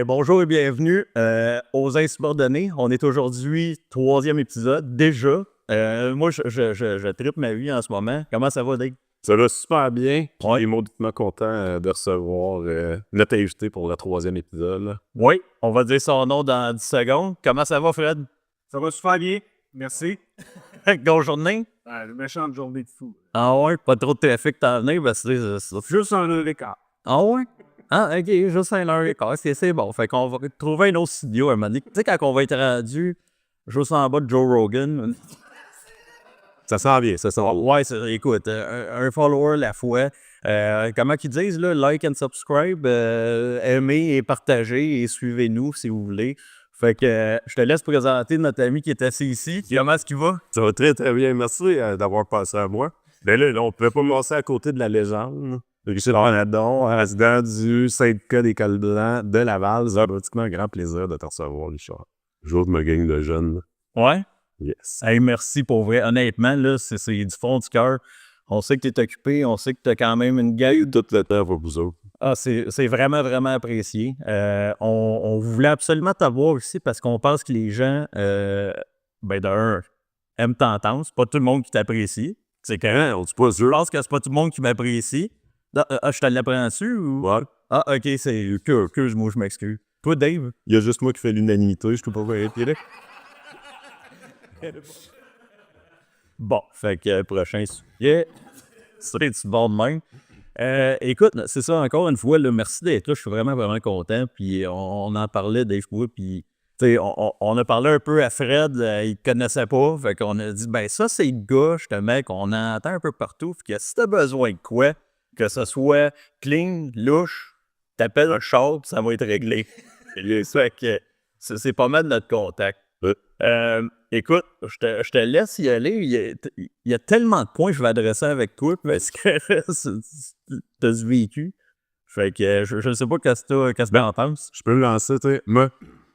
Bonjour et bienvenue aux Insubordonnés. On est aujourd'hui, 3e épisode, déjà. Moi, je trippe ma vie en ce moment. Comment ça va, Dave? Ça va super bien. Ouais. Je suis mauditement content de recevoir notre invité pour le 3e épisode. Là. Oui, on va dire son nom dans 10 secondes. Comment ça va, Fred? Ça va super bien. Merci. Bonne journée? Une méchante journée de fou. Ah ouais, pas trop de trafic t'en venir, parce que c'est... Juste un heure et quart. Ah ouais? Ah, ok, juste 1h15, c'est bon. Fait qu'on va trouver un autre studio à un moment donné. Tu sais, quand on va être rendu juste en bas de Joe Rogan... Ça sent bien, ça sent bien. Ouais, écoute, un follower la fois. Comment qu'ils disent, là, like and subscribe, aimez et partagez et suivez-nous si vous voulez. Fait que je te laisse présenter notre ami qui est assis ici. Comment est-ce qu'il va? Ça va très, très bien. Merci d'avoir passé à moi. Mais là, on ne pouvait pas passer à côté de la légende. Richard Nadon, résident du syndicat des cols blancs de Laval. C'est pratiquement un grand plaisir de te recevoir, Richard. Jour de ma gang de jeunes. Ouais? Yes. Hey, merci pour vrai. Honnêtement, là, c'est du fond du cœur. On sait que tu es occupé, on sait que tu as quand même une gang. Tout le temps pour vous autres. Ah, c'est vraiment, vraiment apprécié. On voulait absolument t'avoir ici parce qu'on pense que les gens, aiment t'entendre. C'est pas tout le monde qui t'apprécie. C'est quand On dit pas je sûr. pense que c'est pas tout le monde qui m'apprécie. Je te l'apprends dessus ou? Ouais. Ah, ok, c'est que moi, je m'excuse. Toi, Dave? Il y a juste moi qui fais l'unanimité. Je peux pas vérifier. Bon, fait que prochain sujet. C'est bon de même. Écoute, c'est ça, encore une fois, là, merci d'être là. Je suis vraiment, vraiment content. Puis on en parlait, Dave, moi, puis on a parlé un peu à Fred, il ne connaissait pas. Fait qu'on a dit, ben ça, c'est le gars, justement, qu'on entend un peu partout. Fait que si t'as besoin de quoi, que ce soit clean, louche, t'appelles un char, puis ça va être réglé. Fait que c'est pas mal notre contact. Écoute, je te laisse y aller. Il y a tellement de points que je vais adresser avec toi parce que tu as vécu. Fait que je ne sais pas qu'est-ce que tu en penses. Je peux me lancer, tu sais. Moi,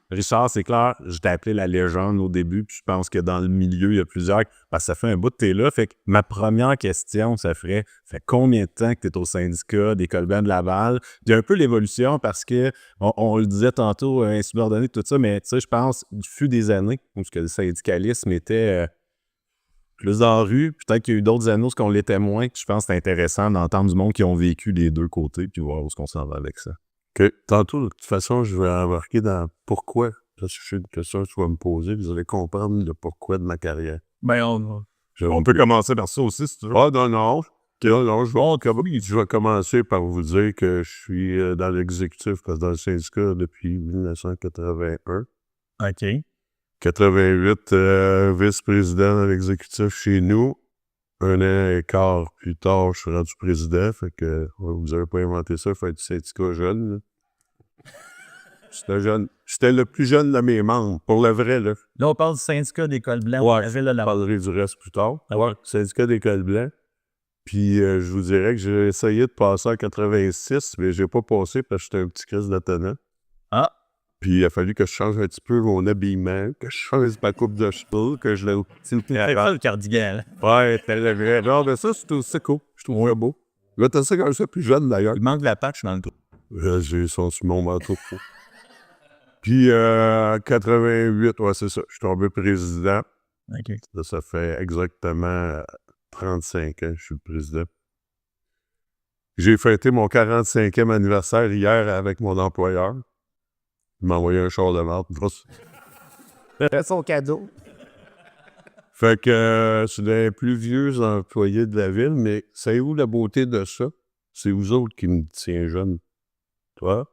Richard, c'est clair, je t'ai appelé la légende au début, puis je pense que dans le milieu, il y a plusieurs. Parce que ça fait un bout que tu es là. Fait que ma première question, ça fait combien de temps que tu es au syndicat des cols blancs de Laval? Il y a un peu l'évolution parce que, on le disait tantôt, insubordonné, tout ça, mais tu sais, je pense, du fut des années, où le syndicalisme était plus dans la rue, peut-être qu'il y a eu d'autres années où on l'était moins. Je pense que c'est intéressant d'entendre du monde qui ont vécu les deux côtés, puis voir où on s'en va avec ça. Okay. Tantôt, de toute façon, je vais embarquer dans pourquoi. Parce que c'est une question que tu vas me poser. Vous allez comprendre le pourquoi de ma carrière. Ben, On peut commencer par ça aussi, si tu veux. Ah, non. Je vais commencer par vous dire que je suis dans l'exécutif, parce que dans le syndicat depuis 1981. OK. 88, vice-président dans l'exécutif chez nous. 1 an et quart plus tard, je suis rendu président. Fait que vous n'avez pas inventé ça, il faut être syndicat jeune. Là. J'étais le plus jeune de mes membres, pour le vrai. Là, Là, on parle du syndicat des cols blancs. Ouais, La ville de je Laval. parlerai du reste plus tard. Ouais, syndicat des cols blancs. Puis je vous dirais que j'ai essayé de passer en 86, mais j'ai pas passé parce que j'étais un petit crise d'attenant. Ah! Puis il a fallu que je change un petit peu mon habillement, que je change ma coupe de cheveux, que je l'ai... C'est pas le cardigan. Ouais, t'as le vrai. Non, mais ça, c'est cool. Je trouve ça beau. Là, t'as ça quand j'étais plus jeune, d'ailleurs. Il manque de la patch dans le trou. J'ai son sur mon manteau. Puis, 88, ouais, c'est ça. Je suis tombé président. OK. Là, ça fait exactement 35 ans que je suis le président. J'ai fêté mon 45e anniversaire hier avec mon employeur. Il m'a envoyé un char de marde. C'est son cadeau. Fait que c'est des plus vieux employés de la ville, mais savez-vous la beauté de ça? C'est vous autres qui me tiennent jeune. Toi.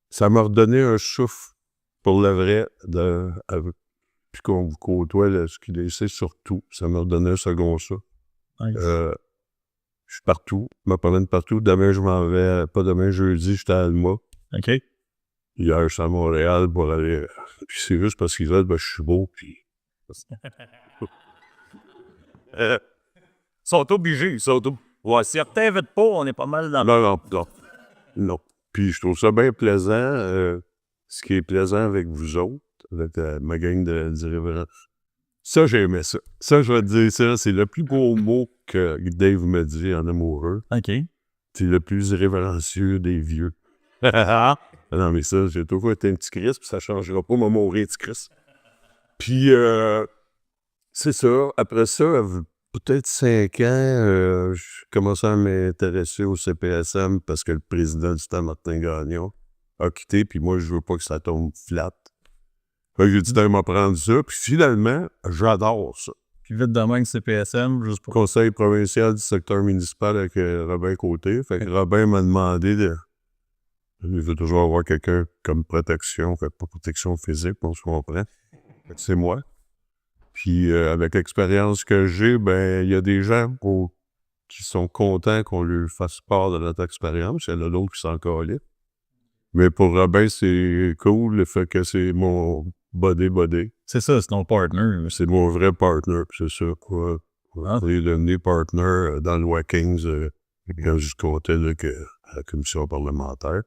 Ça m'a redonné un souffle pour le vrai, puis qu'on vous côtoie, là, ce qu'il essaie surtout. Ça m'a redonné un second ça. Nice. Je suis partout, je me promène partout. Demain, je m'en vais, pas demain, jeudi, j'étais à Alma. OK. Hier, je suis à Montréal pour aller... Puis c'est juste parce qu'ils veulent, je suis beau, puis... Sont obligés, Ouais, si certains ne pas, on est pas mal dans... Non. Puis je trouve ça bien plaisant. Ce qui est plaisant avec vous autres, avec ma gang d'irrévérents. Ça, j'ai aimé ça. Ça, je vais te dire ça, c'est le plus beau mot que Dave me dit en amoureux. OK. t'es le plus irrévérencieux des vieux. Non, mais ça, j'ai toujours été un petit Christ, puis ça changera pas, moi, mourir de Christ. Puis, c'est ça. Après ça, peut-être 5 ans, je commençais à m'intéresser au CPSM parce que le président du temps, Martin Gagnon, a quitté, puis moi, je veux pas que ça tombe flat. Fait que j'ai dit de m'apprendre ça, puis finalement, j'adore ça. Puis vite demain, CPSM, juste pour... Conseil provincial du secteur municipal avec Robin Côté. Fait que Robin m'a demandé de... Il veut toujours avoir quelqu'un comme protection, fait pas protection physique, on se comprend. Fait que c'est moi. Puis avec l'expérience que j'ai, ben il y a des gens qui sont contents qu'on lui fasse part de notre expérience. Il y en a d'autres qui s'en calent. Mais pour Robin, c'est cool le fait que c'est mon buddy. C'est ça, c'est ton partner. C'est mon vrai partner, c'est ça, quoi. Ah. Il est devenu partner dans le Watkins quand je comptais là, à la commission parlementaire.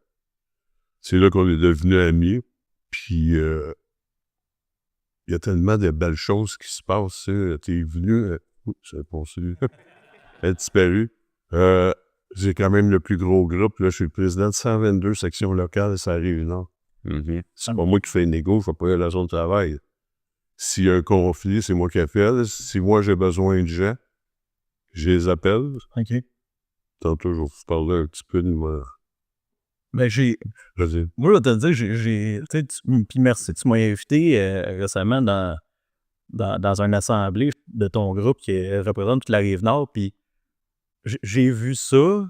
C'est là qu'on est devenus amis. Puis, il y a tellement de belles choses qui se passent. T'es venu... c'est passé. Elle a disparu. J'ai quand même le plus gros groupe. Là, je suis le président de 122 sections locales, ça arrive, non? C'est pas moi qui fais une négo, je vais pas aller à la zone de travail. S'il y a un conflit, c'est moi qui appelle. Si moi, j'ai besoin de gens, je les appelle. OK. Tantôt, je vais vous parler un petit peu de moi. Ben, Vas-y. moi, je vais te dire, tu sais, puis merci, tu m'as invité récemment dans une assemblée de ton groupe qui représente toute la Rive-Nord, puis j'ai vu ça,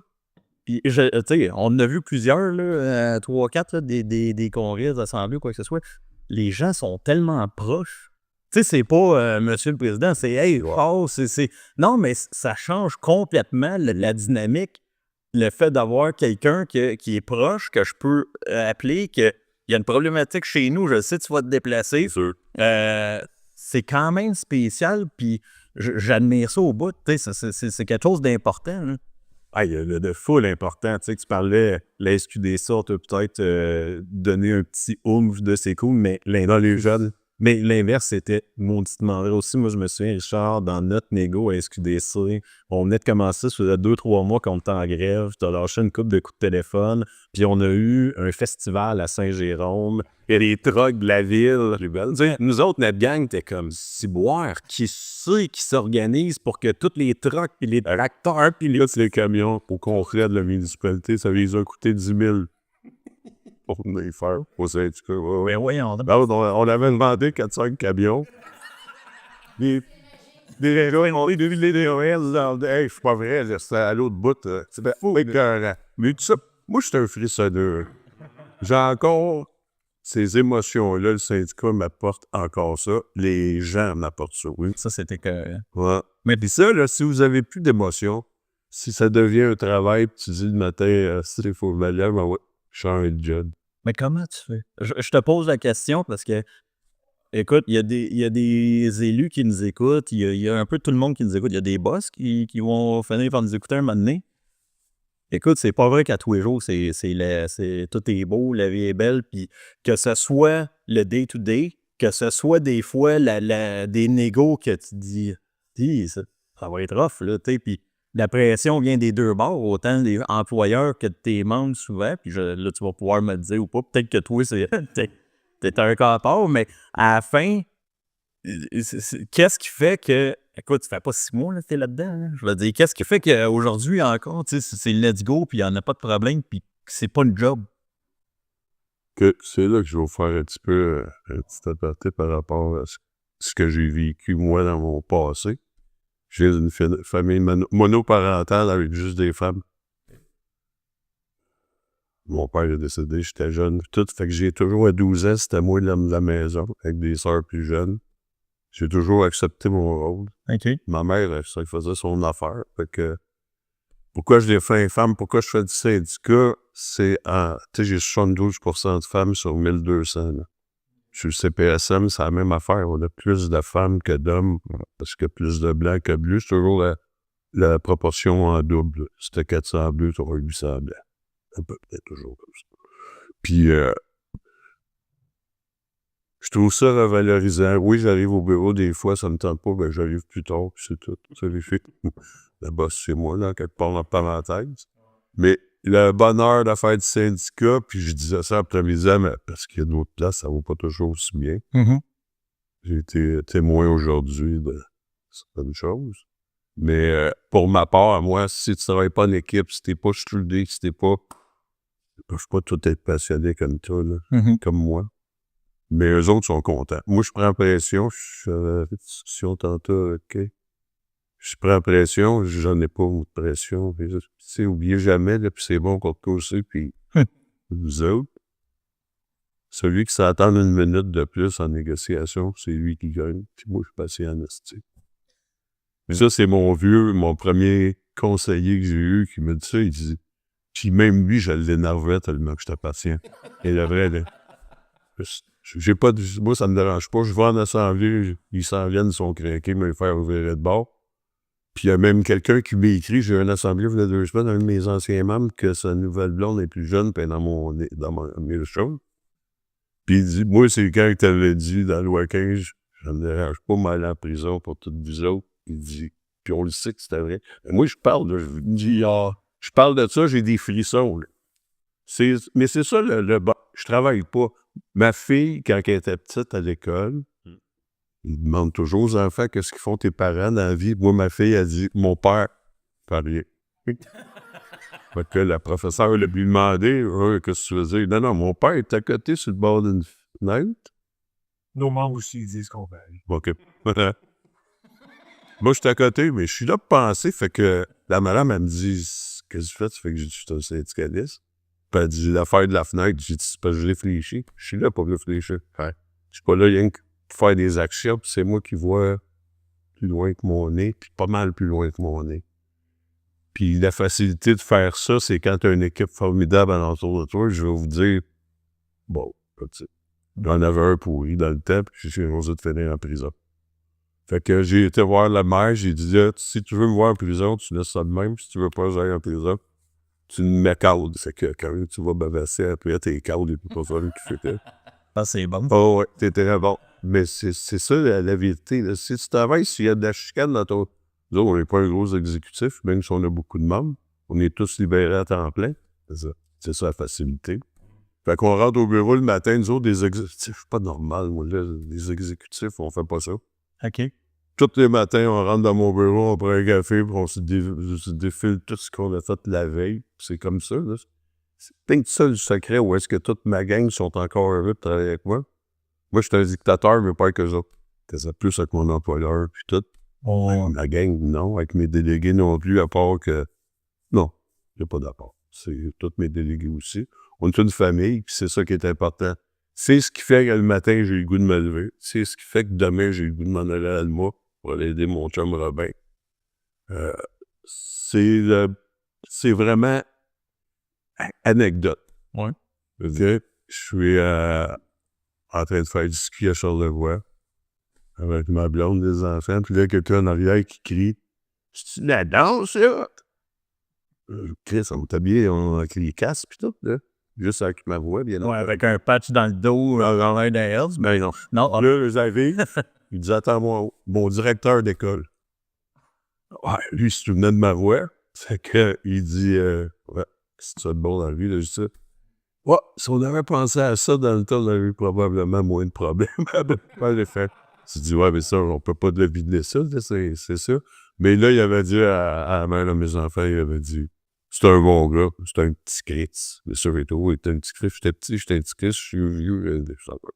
puis tu sais, on en a vu plusieurs, là, 3, 4, des congrès, des assemblées, quoi que ce soit. Les gens sont tellement proches. Tu sais, c'est pas Monsieur le Président, c'est « Hey, wow, c'est... » Non, mais ça change complètement la dynamique. Le fait d'avoir quelqu'un qui est proche, que je peux appeler, qu'il y a une problématique chez nous, je sais, tu vas te déplacer. C'est sûr. C'est quand même spécial, puis j'admire ça au bout. C'est quelque chose d'important. Là. Ah, il y a de full important. Tu sais, que tu parlais, la SQDC, on t'a peut-être donné un petit oomph de ses coups, mais dans les jeunes. Mais l'inverse, c'était mauditement vrai aussi. Moi, je me souviens, Richard, dans notre négo à SQDC, on venait de commencer, ça faisait 2-3 mois qu'on était en grève, tu as lâché une couple de coups de téléphone, puis on a eu un festival à Saint-Jérôme, il y a des trucks de la ville. Tu sais, nous autres, notre gang, était comme ciboire, qui sait qui s'organise pour que tous les trucks, puis les tracteurs, puis Les camions au concret de la municipalité, ça les a coûté 10 000 pour venir faire au syndicat. Ouais. Ben voyons. On avait demandé 4-5 camions. Des DOL. Hey, c'est pas vrai, c'était à l'autre bout. C'était fou. Mais tout ça, moi, je suis un frissonneur. J'ai encore ces émotions-là. Le syndicat m'apporte encore ça. Les gens m'apportent ça, oui. Ça, c'était que... Ouais. Mais puis ça, là, si vous avez plus d'émotions, si ça devient un travail, puis tu dis le matin, il faut me aller, ben ouais, change de job. Mais comment tu fais? Je te pose la question parce que, écoute, il y a des élus qui nous écoutent, il y a un peu tout le monde qui nous écoute, il y a des boss qui vont finir par nous écouter un moment donné. Écoute, c'est pas vrai qu'à tous les jours, tout est beau, la vie est belle, puis que ce soit le day-to-day, que ce soit des fois des négos que tu dis, ça va être rough, là, tu sais, puis la pression vient des deux bords, autant des employeurs que de tes membres souvent, puis là, tu vas pouvoir me le dire ou pas, peut-être que toi, t'es un capard, mais à la fin, qu'est-ce qui fait que... Écoute, ça fait pas 6 mois que t'es là-dedans. Hein? Je veux dire, qu'est-ce qui fait qu'aujourd'hui encore, c'est let's go, puis il n'y en a pas de problème, puis c'est pas une job? C'est là que je vais vous faire un petit peu un petit aparté par rapport à ce que j'ai vécu, moi, dans mon passé. J'ai une famille monoparentale avec juste des femmes. Mon père est décédé, j'étais jeune, tout. Fait que j'ai toujours, à 12 ans, c'était moi de la maison, avec des sœurs plus jeunes. J'ai toujours accepté mon rôle. OK. Ma mère, ça faisait son affaire. Fait que, pourquoi je l'ai fait une femme, pourquoi je fais du syndicat, c'est tu sais, j'ai 72% de femmes sur 1200. Là. Sur le CPSM, c'est la même affaire. On a plus de femmes que d'hommes, parce que plus de blancs que bleus. C'est toujours la proportion en double. C'était 400 bleus, tu auras 800 blancs. À peu près toujours comme ça. Puis, je trouve ça revalorisant. Oui, j'arrive au bureau des fois, ça me tente pas, ben j'arrive plus tard, puis c'est tout. Ça les fait. La bosse, c'est moi, là, quelque part en parenthèse. Mais le bonheur d'affaire du syndicat, puis je disais ça après-midi, mais parce qu'il y a d'autres places, ça va pas toujours aussi bien. J'ai été témoin aujourd'hui de certaines choses. Mais pour ma part, moi, si tu travailles pas en équipe, si t'es pas soudé, si t'es pas... Je peux pas tout être passionné comme toi, là, comme moi. Mais eux autres sont contents. Moi, je prends pression. Je suis à la discussion tantôt, OK. Je prends pression, j'en ai pas de pression. Tu sais, oubliez jamais, là, puis c'est bon qu'on te cause, puis vous autres, celui qui s'attend 1 minute de plus en négociation, c'est lui qui gagne. Puis moi, je suis patient en esti. Ça, c'est mon premier conseiller que j'ai eu qui me dit ça. Il dit, puis même lui, je l'énervais tellement que j'étais patient. Et le vrai, là, j'ai pas moi, ça me dérange pas. Je vais en assemblée, ils s'en viennent, ils sont craqués, me faire ouvrir de bord. Puis il y a même quelqu'un qui m'a écrit, j'ai eu une assemblée il y a 2 semaines, un de mes anciens membres, que sa nouvelle blonde est plus jeune, puis dans mes choses. Puis il dit, moi, c'est quand il t'avait dit dans loi 15, je me dérange pas m'aller en prison pour toutes vous autres. Il dit, puis on le sait que c'était vrai. Mais moi, je parle, là, je dis, je parle de ça, j'ai des frissons. Là. Mais c'est ça le bon. Je travaille pas. Ma fille, quand elle était petite à l'école, il demande toujours aux enfants qu'est-ce qu'ils font tes parents dans la vie. Moi, ma fille a dit, mon père fait rien. Fait que la professeure l'a lui demandé, qu'est-ce que tu veux dire? Non, mon père est à côté sur le bord d'une fenêtre. Nos membres aussi disent qu'on va. OK. Moi, je suis à côté, mais je suis là pour penser. Fait que la madame, elle me dit, qu'est-ce que tu fais? Ça fait que je suis un syndicaliste. Puis elle dit, l'affaire de la fenêtre, j'ai dit, c'est parce que je réfléchis. Je suis là pour réfléchir. Ouais. Je suis pas là rien que pour faire des actions, puis c'est moi qui vois plus loin que mon nez, puis pas mal plus loin que mon nez. Puis la facilité de faire ça, c'est quand tu as une équipe formidable alentour de toi, je vais vous dire, bon, j'en avais un pourri dans le temps, puis j'ai osé de finir en prison. Fait que j'ai été voir le maire, j'ai dit, si tu veux me voir en prison, tu laisses ça de même, si tu veux pas que j'aille en prison, tu me mets calde. Fait que quand tu vas bavasser après, t'es calde et puis pas fallu qu'il fait. Ah, c'est bon. Oh ouais, t'es très bon. Mais c'est ça la vérité. Là. Si tu travailles, s'il y a de la chicane dans ton... Nous autres, on n'est pas un gros exécutif, même si on a beaucoup de membres. On est tous libérés à temps plein. C'est ça la facilité. Fait qu'on rentre au bureau le matin, nous autres, des exécutifs, pas normal, moi, là, des exécutifs, on fait pas ça. OK. Tous les matins, on rentre dans mon bureau, on prend un café, puis on se défile tout ce qu'on a fait la veille. C'est comme ça, là. C'est peut-être ça le secret, où est-ce que toute ma gang sont encore heureux de travailler avec moi. Moi, je suis un dictateur, mais pas avec eux autres. C'est plus avec mon employeur, puis tout. Ma gang, non. Avec mes délégués non plus, à part que... Non, il n'y a pas d'apport. C'est tous mes délégués aussi. On est une famille, puis c'est ça qui est important. C'est ce qui fait que le matin, j'ai le goût de me lever. C'est ce qui fait que demain, j'ai le goût de m'en aller à Alma pour aller aider mon chum Robin. C'est vraiment anecdote. Ouais. Je suis en train de faire du ski à Charlevoix avec ma blonde, des enfants. Puis là, quelqu'un en arrière qui crie « C'est-tu de la danse, là? » Chris, on est habillé, on a les casques pis tout, là. Juste avec ma voix, bien Ouais, avec un patch dans le dos, dans l'air d'un Hells. Ben non. Non, Là, j'arrive, il dit « Attends-moi, mon directeur d'école. » Ouais, lui, il se souvenait de ma voix. Fait que, il dit ouais, c'est ça de bon dans la vie, là, je dis ça. Ouais, si on avait pensé à ça dans le temps, on aurait eu probablement moins de problèmes. Pas le fait. Tu dis, ouais, mais ça, on peut pas deviner ça, c'est ça. Mais là, il avait dit à la mère de mes enfants, il avait dit, c'est un bon gars, c'est un petit Chris. Le sûr et tout, il était un petit Chris. J'étais petit, j'étais un petit Chris, je suis vieux, je sais pas.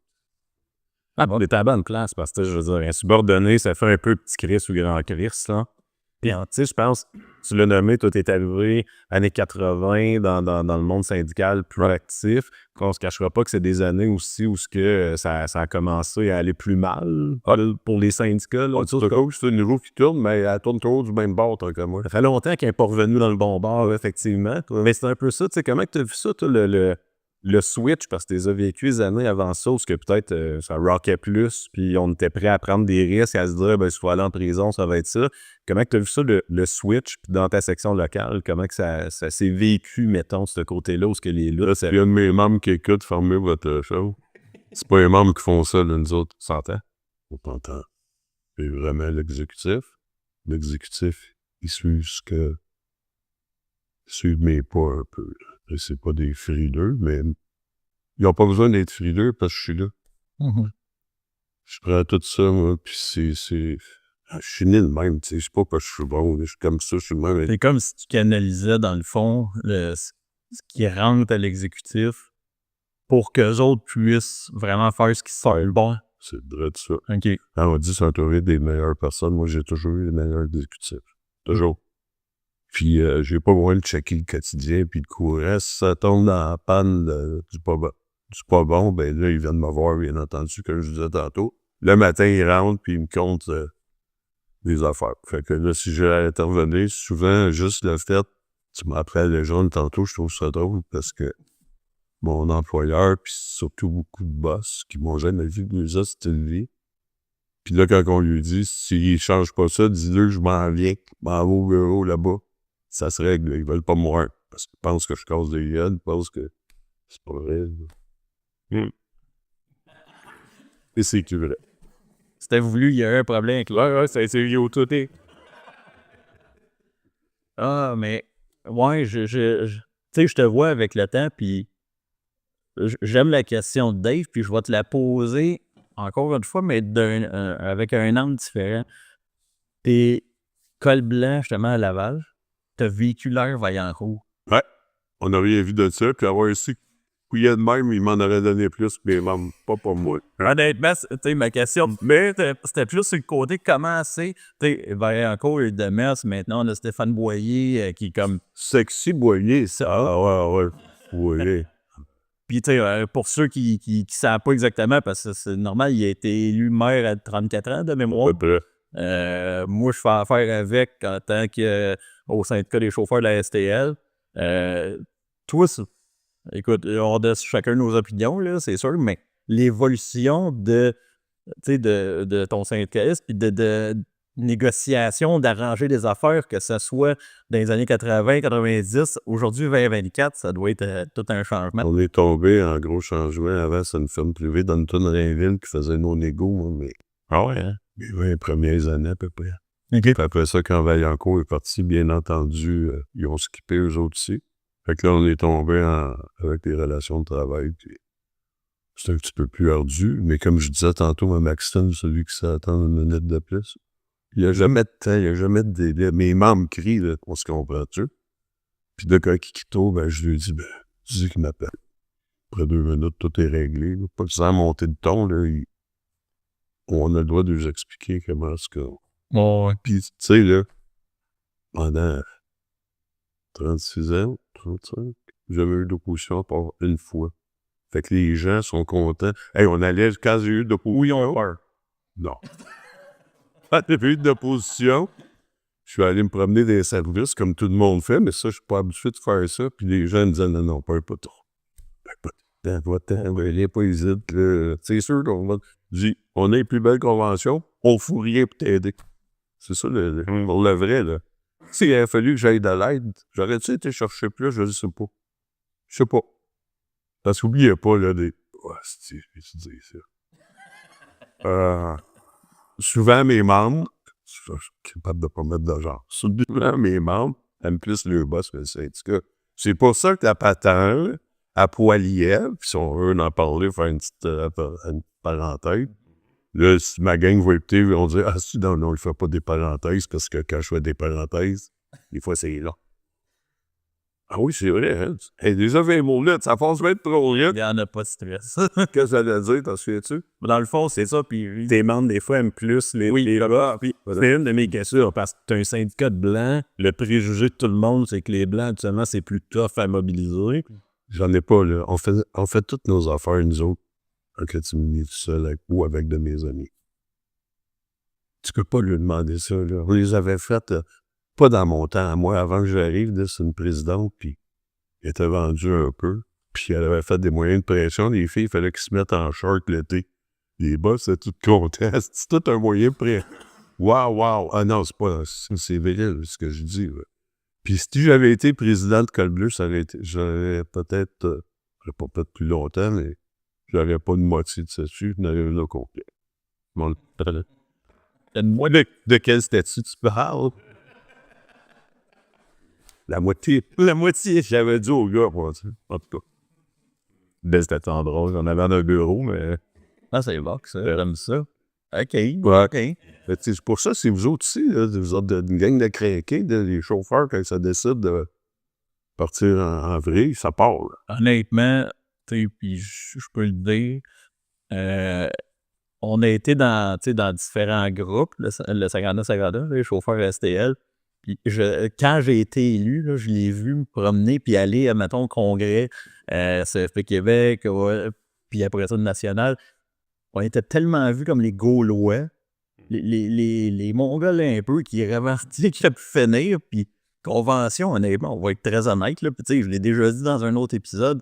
Ah bon, t'es à la bonne place, parce que, je veux dire, un subordonné, ça fait un peu petit Chris ou grand Chris, là. Puis, tu sais, je pense, tu l'as nommé, toi, t'es arrivé années 80 dans le monde syndical proactif. On se cachera pas que c'est des années aussi où ça a commencé à aller plus mal pour les syndicats. Là, C'est une roue qui tourne, mais elle tourne toujours du même bord, tant que moi. ça fait longtemps qu'elle n'est pas revenu dans le bon bord, effectivement. Mais c'est un peu ça, tu sais, comment tu as vu ça, toi, le switch, parce que tu les as vécu les années avant ça, parce que peut-être ça rockait plus, puis on était prêt à prendre des risques, à se dire, ben, si tu vas aller en prison, ça va être ça. Comment tu as vu ça, le switch, puis dans ta section locale, comment que ça s'est vécu, mettons, de ce côté-là, où ce que les luttes... Il y a un de mes membres qui écoute, fermez votre show. C'est pas les membres qui font ça, là, nous autres. On s'entend? On t'entend. C'est vraiment l'exécutif. L'exécutif, il suit ce que suivent mes pas un peu. Là. C'est pas des frileux, mais ils n'ont pas besoin d'être frileux parce que je suis là. Je prends tout ça, moi, puis c'est... Je suis né de même, tu sais. C'est pas parce que je suis bon, je suis comme ça, je suis de même. C'est comme si tu canalisais, dans le fond, ce qui rentre à l'exécutif pour qu'eux autres puissent vraiment faire ce qui sort bon. C'est vrai de ça. OK. Quand on dit s'entourer des meilleures personnes, moi, j'ai toujours eu les meilleurs exécutifs. Toujours. Puis, j'ai pas besoin de checker le quotidien, puis le courant. Si ça tombe dans la panne du pas bon, ben là, ils viennent me voir, bien entendu, comme je disais tantôt. Le matin, ils rentrent, puis ils me comptent des affaires. Fait que là, si j'ai à intervenir, souvent, juste le fait, tu m'appelles les jeunes tantôt, je trouve ça drôle, parce que mon employeur, puis surtout beaucoup de boss qui m'ont jamais vu de mes style de vie. Puis là, quand on lui dit, s'il change pas ça, dis-le que je m'en viens, je m'en vais au bureau là-bas. Ça se règle, ils veulent pas me voir. Parce qu'ils pensent que je casse des gueules, ils pensent que c'est pas vrai. Et c'est que vrai. C'était voulu, il y a eu un problème avec Ouais, ça a été lié au tout. Ah, mais ouais, tu sais, je te vois avec le temps, puis j'aime la question de Dave, puis je vais te la poser encore une fois, mais avec un angle différent. T'es col blanc, justement, à Laval. T'as vécu l'heure Vaillancourt. Ouais, on n'a rien vu de ça, puis avoir su couillait de même, il m'en aurait donné plus, mais même pas pour moi. Honnêtement, tu sais, ma question, mais c'était plus sur le côté comment c'est. Tu sais, Vaillancourt et Demers, maintenant, on a Stéphane Boyer qui est comme. Sexy Boyer, ça. Ah ouais. Boyer. Puis, tu sais, pour ceux qui ne savent pas exactement, parce que c'est normal, il a été élu maire à 34 ans de mémoire. À peu près. Moi, je fais affaire avec en tant qu'au syndicat des chauffeurs de la STL. Toi, écoute, on a chacun nos opinions, là, c'est sûr, mais l'évolution de ton syndicaliste, puis de négociation, d'arranger des affaires, que ce soit dans les années 80, 90, aujourd'hui 2024, ça doit être tout un changement. On est tombé en gros changement. Avant, c'est une firme privée d'Anton-Rainville qui faisait nos négos, mais Ah ouais, hein? les 20 premières années à peu près. OK. Puis après ça, quand Vaillancourt est parti, bien entendu, ils ont skippé eux autres aussi. Fait que là, on est tombé avec les relations de travail. Puis c'est un petit peu plus ardu, mais comme je disais tantôt à Maxton, celui qui s'attend une minute de plus, il n'y a jamais de temps, il n'y a jamais de délai. Mes membres crient, là, on se comprend-tu? Puis de quand il quitte, ben, je lui dis, dis qu'il m'appelle. Après 2 minutes, tout est réglé. Là. Pas sans monter de ton, là, on a le droit de lui expliquer comment est-ce que... Ouais. Puis, tu sais, là, pendant 36 ans, 35, j'ai jamais eu d'opposition à part une fois. Fait que les gens sont contents. Hey, on allait, quand j'ai eu d'opposition... Oui, on a peur. Non. Quand j'ai eu d'opposition, je suis allé me promener dans les services, comme tout le monde fait, mais ça, je suis pas habitué de faire ça. Puis les gens me disaient, non, pas trop. Va-t'en, pas hésite, là. C'est sûr qu'on va... Je dis, on a les plus belles conventions, on fout rien pour t'aider. C'est ça, pour le vrai, là. S'il avait fallu que j'aille de l'aide, j'aurais-tu été chercher plus? Je ne sais pas. Je sais pas. Parce qu'oubliez pas, là, des... Oh, c'est tu dis ça. Souvent, mes membres, je suis capable de pas mettre de genre. Souvent, mes membres aiment plus le boss que le syndicat. C'est pour ça que la patente, à Poilièvre, puis si on veut en parler, faire une petite parenthèse, là, si ma gang va écouter, ils vont dire, ah, si, non, il ne fait pas des parenthèses, parce que quand je fais des parenthèses, des fois, c'est long. Ah oui, c'est vrai, hein? Hey, déjà 20 mots là, ça passe bien trop vite. Il n'y en a pas de stress. Qu'est-ce que j'allais dire, t'en souviens-tu? Dans le fond, c'est ça, puis... Tes membres, des fois, aiment plus les blancs. Puis c'est une de mes questions, parce que tu as un syndicat de blancs. Le préjugé de tout le monde, c'est que les blancs, actuellement, c'est plus tough à mobiliser. J'en ai pas, là. On fait toutes nos affaires, nous autres, en catimini tout seul ou avec de mes amis. Tu peux pas lui demander ça, là. On les avait faites, pas dans mon temps, à moi, avant que j'arrive, là, c'est une présidente, puis elle était vendue un peu, puis elle avait fait des moyens de pression. Les filles, il fallait qu'ils se mettent en short l'été. Les boss, c'est tout contents. C'est tout un moyen de pression. Wow! Ah non, c'est vrai, ce que je dis, là. Puis si j'avais été président de Col Bleu, j'aurais peut-être, pas peut-être plus longtemps, mais j'aurais pas de moitié de statut, j'en aurais une au complet. Bon, de quel statut tu parles? La moitié. La moitié. J'avais dit au gars, moi, tu sais, en tout cas. Ben, c'était tant drôle. On avait un bureau, mais... Ah, c'est bon, ça. J'aime ça. OK. Ouais. OK. Mais tu sais, pour ça, c'est vous autres aussi, là, vous autres, une gang de craqués, les chauffeurs, quand ça décide de partir en vrille, ça part, là. Honnêtement, tu sais, puis je peux le dire, on a été dans différents groupes, le 59-52, les chauffeurs STL. Puis quand j'ai été élu, là, je l'ai vu me promener puis aller, mettons, au congrès, CFP Québec, ouais, puis après ça, le national. On était tellement vus comme les Gaulois, les Mongols un peu, qui revendiquent pu finir, puis convention, honnêtement, on va être très honnête, là, puis tu sais, je l'ai déjà dit dans un autre épisode,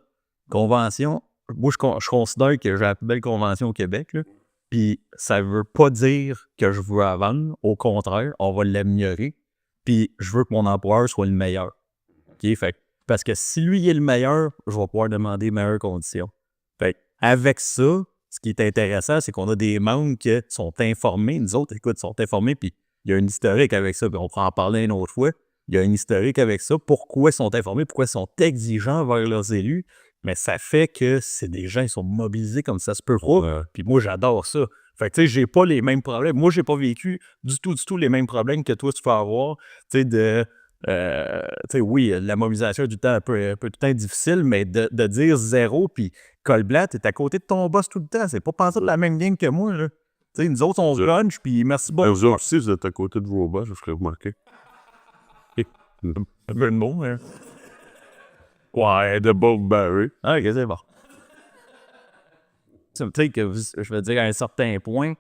convention, moi, je considère que j'ai la plus belle convention au Québec, là, puis ça veut pas dire que je veux la vendre, au contraire, on va l'améliorer, puis je veux que mon employeur soit le meilleur, OK? Fait parce que si lui il est le meilleur, je vais pouvoir demander meilleures conditions. Fait avec ça, ce qui est intéressant, c'est qu'on a des membres qui sont informés. Nous autres, écoute, sont informés, puis il y a un historique avec ça, puis on pourra en parler une autre fois. Il y a un historique avec ça. Pourquoi ils sont informés, pourquoi ils sont exigeants envers leurs élus, mais ça fait que c'est des gens qui sont mobilisés comme ça se peut pas. Ouais. Puis moi, j'adore ça. Fait que, tu sais, j'ai pas les mêmes problèmes. Moi, j'ai pas vécu du tout les mêmes problèmes que toi, tu peux avoir, tu sais, tu sais, oui, la mobilisation du temps peut tout le temps difficile, mais de dire zéro, puis Colblat, t'es à côté de ton boss tout le temps. C'est pas penser de la même game que moi, là. Tu sais, nous autres, on se lunch, puis merci beaucoup. Vous autres aussi, vous êtes à côté de vos boss, je ferais remarquer. Un peu de mots, hein. Ouais, de Bob Barry. Ah, ok, c'est bon. Tu sais, que je veux dire, à un certain point,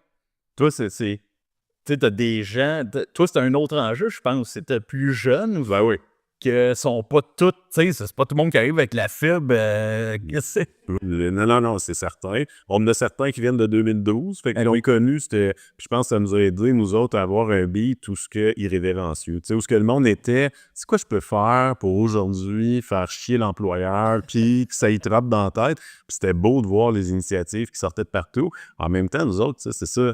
toi, c'est tu sais, t'as des gens... Toi, c'est un autre enjeu, je pense. C'était plus jeune. Ben oui. Que sont pas toutes... Tu sais, c'est pas tout le monde qui arrive avec la fibre. Qu'est-ce que c'est? Non, c'est certain. On en a certains qui viennent de 2012, fait qu'ils l'ont connu, c'était... Puis je pense que ça nous a aidé, nous autres, à avoir un beat tout ce que irrévérencieux. Tu sais, où ce que le monde était, c'est quoi je peux faire pour aujourd'hui faire chier l'employeur, puis que ça y trappe dans la tête. Puis c'était beau de voir les initiatives qui sortaient de partout. En même temps, nous autres, tu sais, c'est ça.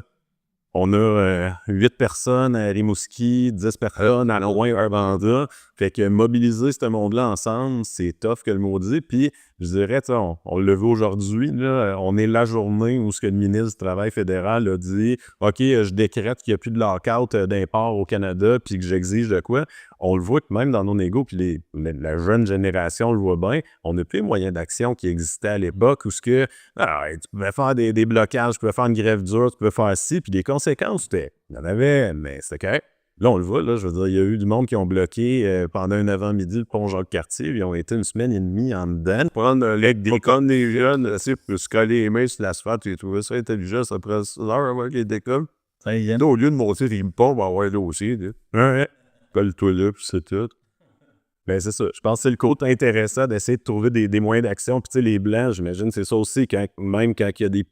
On a 8 personnes à Rimouski, 10 personnes à Loin-Arvanda. Fait que mobiliser ce monde-là ensemble, c'est tough que le maudit. Puis, je dirais, on le veut aujourd'hui, là, on est la journée où ce que le ministre du Travail fédéral a dit « OK, je décrète qu'il n'y a plus de lockout d'import au Canada, puis que j'exige de quoi? » On le voit que même dans nos négos, puis la jeune génération le voit bien, on n'a plus les moyens d'action qui existaient à l'époque où ce que tu pouvais faire des blocages, tu pouvais faire une grève dure, tu pouvais faire ci, puis les conséquences, il y en avait, mais c'était correct. Là, on le voit, là, je veux dire, il y a eu du monde qui ont bloqué pendant un avant-midi le pont Jacques-Cartier, ils ont été une semaine et demie en dedans. Prendre comme des jeunes, essayer de se coller les mains sur l'asphalte, j'ai trouvé ça intelligent, ça prend 6 heures avant qu'ils décollent. Là, au lieu de monter les ponts, on va avoir là aussi. Ouais. Colle-toi là, puis c'est tout. Ben c'est ça. Je pense que c'est le côté intéressant d'essayer de trouver des moyens d'action. Puis tu sais, les Blancs, j'imagine, c'est ça aussi, même quand il y a des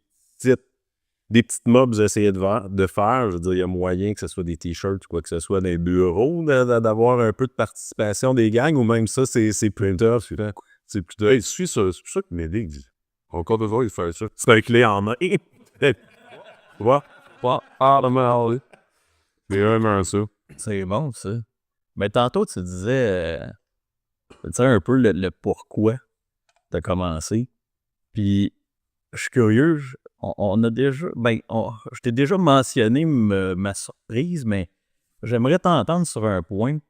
petites mobs à essayer de faire, je veux dire, il y a moyen que ce soit des t-shirts ou quoi que ce soit dans les bureaux, d'avoir un peu de participation des gangs, ou même ça, c'est printer. C'est plutôt. Hey, c'est ça que Médic dit. Encore besoin de faire ça. C'est un clé en main. Tu vois? C'est vraiment ça. C'est bon, ça. Mais tantôt, tu disais un peu le pourquoi tu as commencé. Puis, je suis curieux, on a déjà... je t'ai déjà mentionné ma surprise, mais j'aimerais t'entendre sur un point. Tu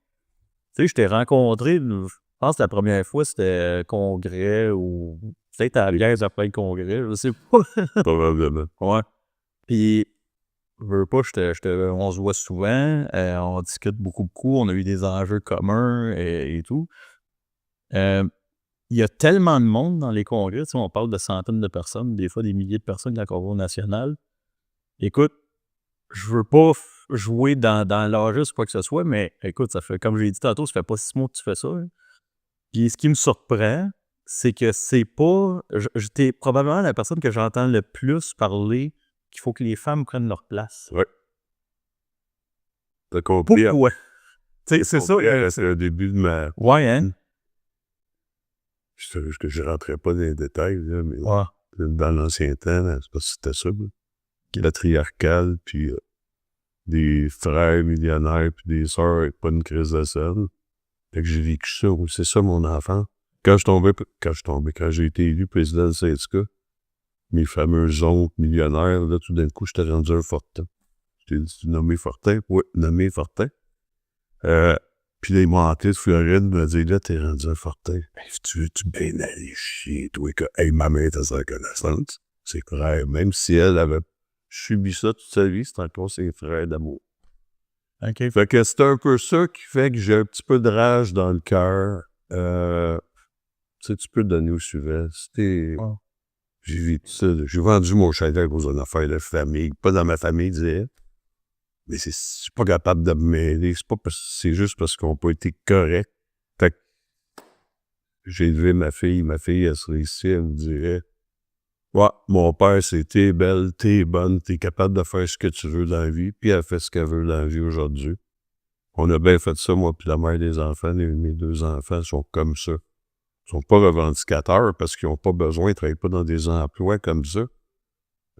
sais, je t'ai rencontré, je pense que la première fois, c'était congrès ou peut-être à la bière après le congrès, je sais pas. Probablement. Ouais. Puis, je veux pas, on se voit souvent, on discute beaucoup, on a eu des enjeux communs et tout. Il y a tellement de monde dans les congrès, tu sais, on parle de centaines de personnes, des fois des milliers de personnes dans la Congrès national. Écoute, je veux pas jouer dans l'âge ou quoi que ce soit, mais écoute, ça fait, comme j'ai dit tantôt, ça fait pas 6 mois que tu fais ça. Hein. Puis ce qui me surprend, c'est que c'est pas... J'étais probablement la personne que j'entends le plus parler qu'il faut que les femmes prennent leur place. Ouais. T'as compris? Pourquoi? C'est ça. C'est le début de ma... Ouais, hein? Je ne rentrais pas dans les détails, là, mais Ouais. dans l'ancien temps, c'est parce que c'était ça. Patriarcal, puis des frères millionnaires, puis des sœurs avec pas une crise de scène. Fait que j'ai vécu ça, oui, c'est ça mon enfant. Quand j'ai été élu président du syndicat, mes fameux oncles millionnaires, là, tout d'un coup, j'étais rendu un Fortin. J'étais nommé Fortin, oui, nommé Fortin. Puis là, ils m'ont hanté de Floride, me dit, là, t'es rendu un Fortin. Ben, tu veux-tu bien aller chier, toi, que, hey, ma mère était sa reconnaissance. C'est clair, même si elle avait subi ça toute sa vie, c'est encore ses frères d'amour. OK. Fait que c'est un peu ça qui fait que j'ai un petit peu de rage dans le cœur. Tu sais, tu peux te donner au suivant. C'était... Ouais. J'ai vécu ça. J'ai vendu mon chalet pour une affaire de famille. Pas dans ma famille, disait. Mais je suis pas capable de me mêler. C'est juste parce qu'on n'a pas été correct. Fait que j'ai élevé ma fille. Ma fille, elle serait ici, elle me dirait, ouais, mon père, c'est t'es belle, t'es bonne, t'es capable de faire ce que tu veux dans la vie. Puis elle fait ce qu'elle veut dans la vie aujourd'hui. On a bien fait ça, moi, puis la mère des enfants. Mes 2 enfants sont comme ça. Ils sont pas revendicateurs parce qu'ils n'ont pas besoin, ils ne travaillent pas dans des emplois comme ça.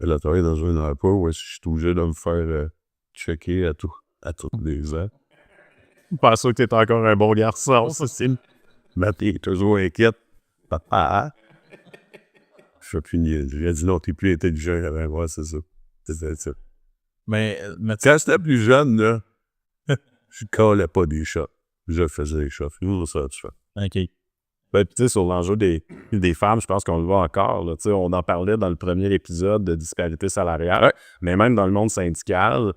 Elle a travaillé dans un emploi où je suis obligé de me faire checker à tous les ans. Je pense que t'es encore un bon garçon, ça, c'est... Ma fille est toujours inquiète. Papa, je suis plus niaiseux. J'ai dit non, t'es plus intelligent avant moi, c'est ça. C'est ça. Mais Quand j'étais plus jeune, là, je collais pas des shots. Je faisais des shots. C'est ça, tu fais. OK. Ben, tu sais, sur l'enjeu des femmes, je pense qu'on le voit encore. Là, on en parlait dans le premier épisode de disparité salariale, mais même dans le monde syndical,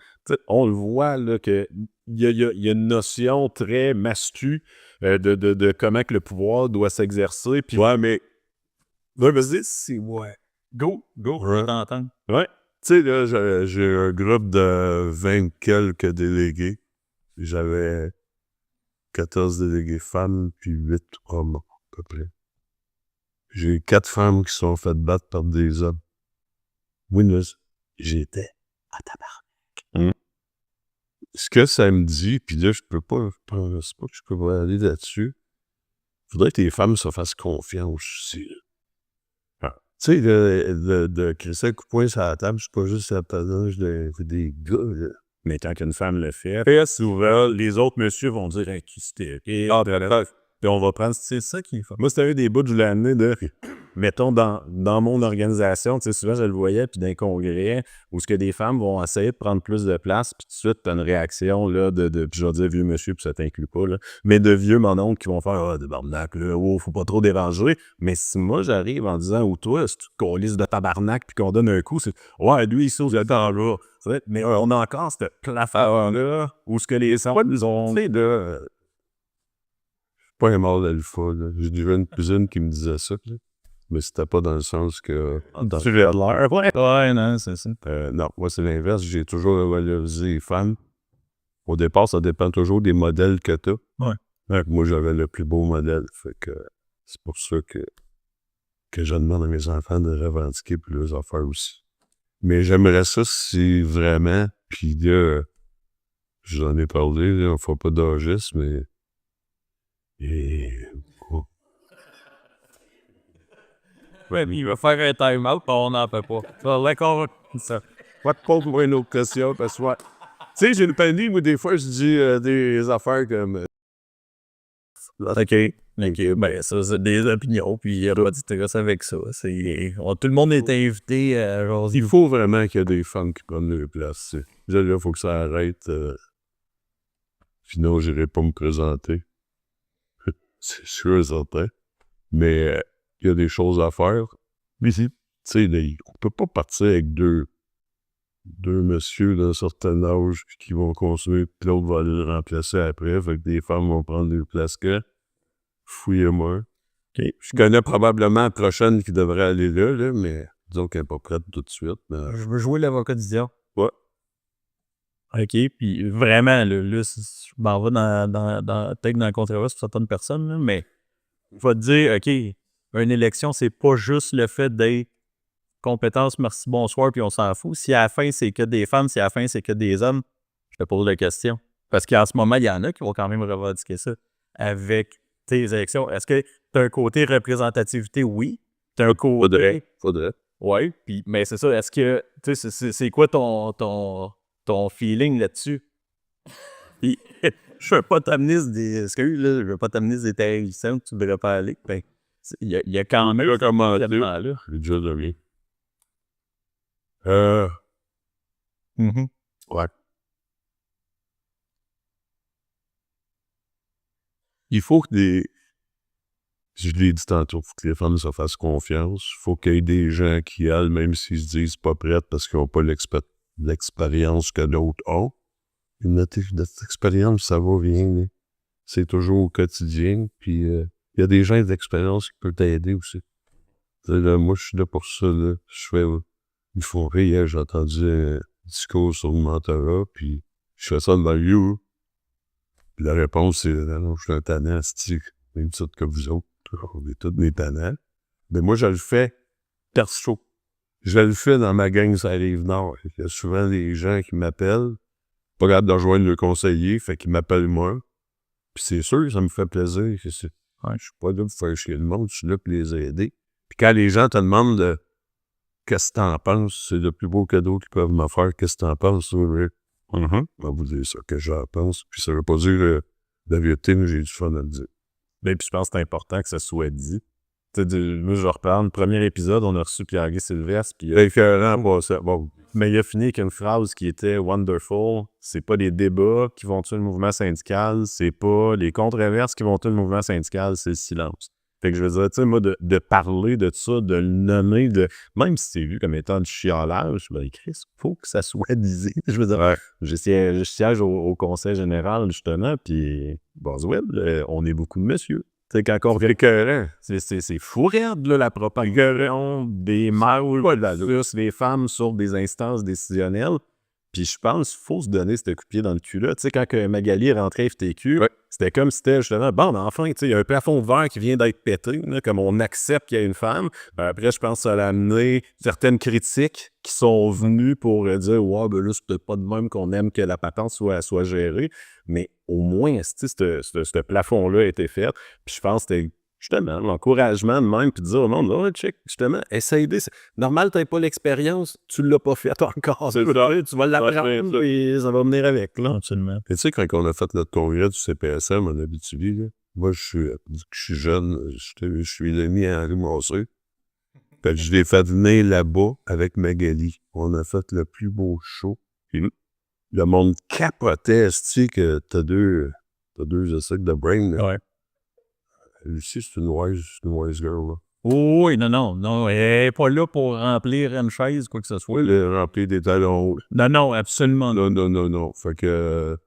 on le voit là, qu'il y a une notion très mastue de comment que le pouvoir doit s'exercer. Puis, Ouais, mais... là, vas-y, c'est... Ouais. Go. Je t'entends. Ouais. Tu sais, là, j'ai un groupe de 20 quelques délégués. J'avais 14 délégués femmes, puis 8 hommes, à peu près. J'ai 4 femmes qui sont faites battre par des hommes. Oui, là, j'étais à tabarnak. Ce que ça me dit, puis là, je peux pas, c'est pas que je peux pas aller là-dessus. Faudrait que les femmes se fassent confiance aussi, là. Tu sais, de crisser un coup de poing sur la table, je suis pas juste à l'apanage des gars, là. Mais tant qu'une femme le fait, très souvent, les autres messieurs vont dire « qui c'était? » Puis on va prendre... C'est ça qu'il faut. Moi, c'était eu des bouts de l'année de... Mettons, dans mon organisation, tu sais, souvent, je le voyais, puis dans les congrès, où ce que des femmes vont essayer de prendre plus de place, puis tout de suite, t'as une réaction, là, puis je vais dire vieux monsieur, puis ça t'inclut pas, là, mais de vieux mononcles qui vont faire « Ah, de barnac, là, oh, faut pas trop déranger. » Mais si moi, j'arrive en disant « Ou toi, si tu te colisses de tabarnak, puis qu'on donne un coup, c'est « Ouais, lui, il saute là-dedans, là. » Mais on a encore ce plafond-là, où ce que les femmes nous ont... Tu sais, là... pas un mort d'alpha, là. J'ai déjà une cousine qui me disait ça, là. Mais c'était pas dans le sens que... Tu veux de l'air, Ouais, non, c'est ça. non, moi, c'est l'inverse. J'ai toujours valorisé les femmes. Au départ, ça dépend toujours des modèles que t'as. Ouais. Fait que moi, j'avais le plus beau modèle. Fait que c'est pour ça que je demande à mes enfants de revendiquer plus leurs affaires aussi. Mais j'aimerais ça si vraiment... Puis là, j'en ai parlé, là, on fera pas d'âgisme, mais... Ouais, mais il va faire un time-out, on n'en fait pas. Ça, d'accord, ça. Va te poser une autre question, parce que... Tu sais, j'ai une panique, moi, des fois, je dis des affaires comme... OK. Ben, ça, c'est des opinions, puis il y a pas d'intérêt avec ça. Tout le monde est invité à jaser. Il faut vraiment qu'il y ait des femmes qui prennent leur place. Tu sais. Là, il faut que ça arrête. Sinon, je n'irai pas me présenter. C'est sûr et certain. Mais il y a des choses à faire. Mais tu sais, on peut pas partir avec deux messieurs d'un certain âge qui vont consommer, puis l'autre va aller le remplacer après. Fait que des femmes vont prendre leur place que. Fouillez-moi. Okay. Je connais probablement la prochaine qui devrait aller là, mais disons qu'elle n'est pas prête tout de suite. Mais... Je veux jouer l'avocat du diable. Ouais. OK, puis vraiment, là je m'en vais peut-être dans la controverse pour certaines personnes, là, mais je vais te dire, OK, une élection, c'est pas juste le fait d'être compétence, merci, bonsoir, puis on s'en fout. Si à la fin, c'est que des femmes, si à la fin, c'est que des hommes, je te pose la question. Parce qu'en ce moment, il y en a qui vont quand même revendiquer ça. Avec tes élections, est-ce que tu as un côté représentativité? Oui. Tu as un côté... Faudrait. Oui, mais c'est ça. Est-ce que... Tu sais, c'est quoi ton feeling là-dessus? Puis, je veux pas t'amener je veux pas t'amener des terrifiants que tu devrais pas aller. Ben, il y a quand même Là, comment ce traitement-là. j'ai déjà donné. Ouais. Il faut que je l'ai dit tantôt, il faut que les femmes se fassent confiance. Il faut qu'il y ait des gens qui aillent, même s'ils se disent pas prêtes parce qu'ils n'ont pas l'expérience que d'autres ont. Notre expérience, ça va bien. Là. C'est toujours au quotidien. Puis il y a des gens d'expérience qui peuvent t'aider aussi. Là, moi, je suis là pour ça. Là. Je fais une fois hier, j'ai entendu un discours sur le mentorat, puis je fais ça devant lui. Puis la réponse, c'est non, je suis un tannant, c'est même titre que vous autres. On est tous des tannants. Mais moi, je le fais perso. Je le fais dans ma gang sur la Rive-Nord. Il y a souvent des gens qui m'appellent, pas capable de rejoindre le conseiller, fait qu'ils m'appellent moi. Puis c'est sûr, ça me fait plaisir. Je suis pas là pour faire chier le monde, je suis là pour les aider. Puis quand les gens te demandent qu'est-ce que t'en penses, c'est le plus beau cadeau qu'ils peuvent me faire. Qu'est-ce que t'en penses, oui? Je vais vous dire ça que j'en pense. Puis ça veut pas dire la vérité, mais j'ai du fun à le dire. Ben, puis je pense que c'est important que ça soit dit. Moi, je reprends. Le premier épisode, on a reçu Pierre-Guy Sylvestre. Puis, mais il a fini avec une phrase qui était « Wonderful ». C'est pas les débats qui vont tuer le mouvement syndical. C'est pas les controverses qui vont tuer le mouvement syndical. C'est le silence. Fait que je veux dire, tu sais, moi, de parler de ça, de le nommer, même si c'est vu comme étant du chiolage, ben, Chris, faut que ça soit disé. Je veux dire, je siège au conseil général, justement, puis Boswell, on est beaucoup de monsieur. Tu sais, quand on fait écœurant, c'est fou raide, là, la propagation des mâles versus les femmes sur des instances décisionnelles. Puis je pense qu'il faut se donner ce coup de pied dans le cul-là. Tu sais, quand Magali est rentrée à FTQ, c'était comme si c'était justement, bon, mais enfin, tu sais, il y a un plafond de verre qui vient d'être pété, là, comme on accepte qu'il y a une femme. Après, je pense que ça a amené certaines critiques qui sont venues pour dire, ouais, ben là, c'est peut-être pas de même qu'on aime que la patente soit gérée. Mais au moins, ce plafond-là a été fait. Puis je pense que c'était justement l'encouragement de même, puis de dire au monde, là, check, justement, essaye d'aider. C'est normal, tu n'as pas l'expérience, tu ne l'as pas fait encore. Tu vas l'apprendre, et ça va venir avec, là. Absolument. Et tu sais, quand on a fait notre congrès du CPSM en Abitibi, là, moi, je suis jeune, je suis l'ami à Henri Massé. Fait que je l'ai fait venir là-bas avec Magali. On a fait le plus beau show. Puis le monde capotait, tu que t'as deux essais de brain. Là. Ouais. Lucie, c'est une wise girl, là. Oui, non. Elle n'est pas là pour remplir une chaise, quoi que ce soit. Oui, elle remplit des talons. Non, absolument. Non. Fait que...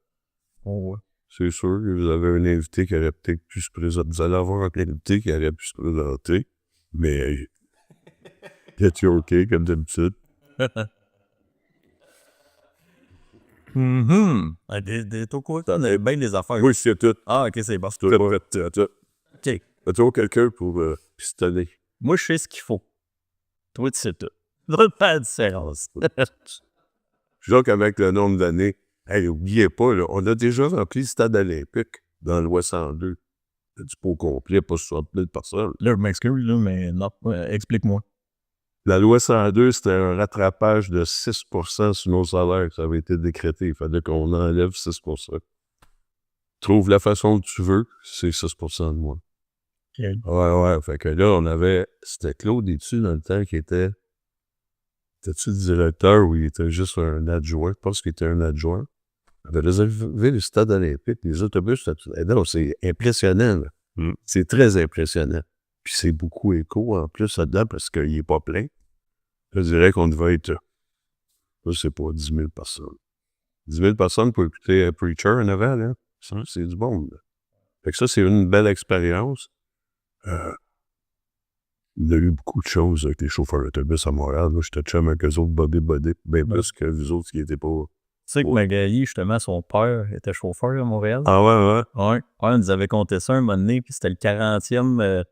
c'est sûr que vous avez un invité qui aurait peut-être pu se présenter. Vous allez avoir un invité qui aurait pu se présenter. Mais... il était OK, comme d'habitude. T'es au courant, on avait bien des affaires. Oui, c'est tout. Ah, OK, c'est bon. Tout. OK. T'as toujours quelqu'un pour pistonner. Moi, je sais ce qu'il faut. Toi, tu sais tout. Pas de différence. Je vois qu'avec le nombre d'années, hey, oubliez pas, là, on a déjà rempli le stade olympique dans l'Ouest 102. C'est du pot complet, pas 60 000 personnes. Là, je m'excuse, là, mais non. Explique-moi. La loi 102, c'était un rattrapage de 6 sur nos salaires. Ça avait été décrété. Il fallait qu'on enlève 6 Trouve la façon que tu veux, c'est 6 de moins. Okay. Ouais. Fait que là, on avait... C'était Claude Détu dans le temps qui était... Était-tu le directeur ou il était juste un adjoint? Je pense qu'il était un adjoint. On avait réservé le stade olympique, les autobus. Non, c'est impressionnant. C'est très impressionnant. Puis c'est beaucoup écho en plus là-dedans parce qu'il n'est pas plein. Je dirais qu'on devait être, je sais pas, 10 000 personnes. 10 000 personnes pour écouter un preacher en avant, là. Ça, c'est du bon. Là. Fait que ça, c'est une belle expérience. Il y a eu beaucoup de choses avec les chauffeurs d'autobus à Montréal. Moi, j'étais chum avec eux autres, Bobby, bien plus que vous autres qui n'étaient pas... Tu sais que Magali, justement, son père était chauffeur à Montréal. Ah ouais? Ouais, on nous avait compté ça un moment donné, puis c'était le 40e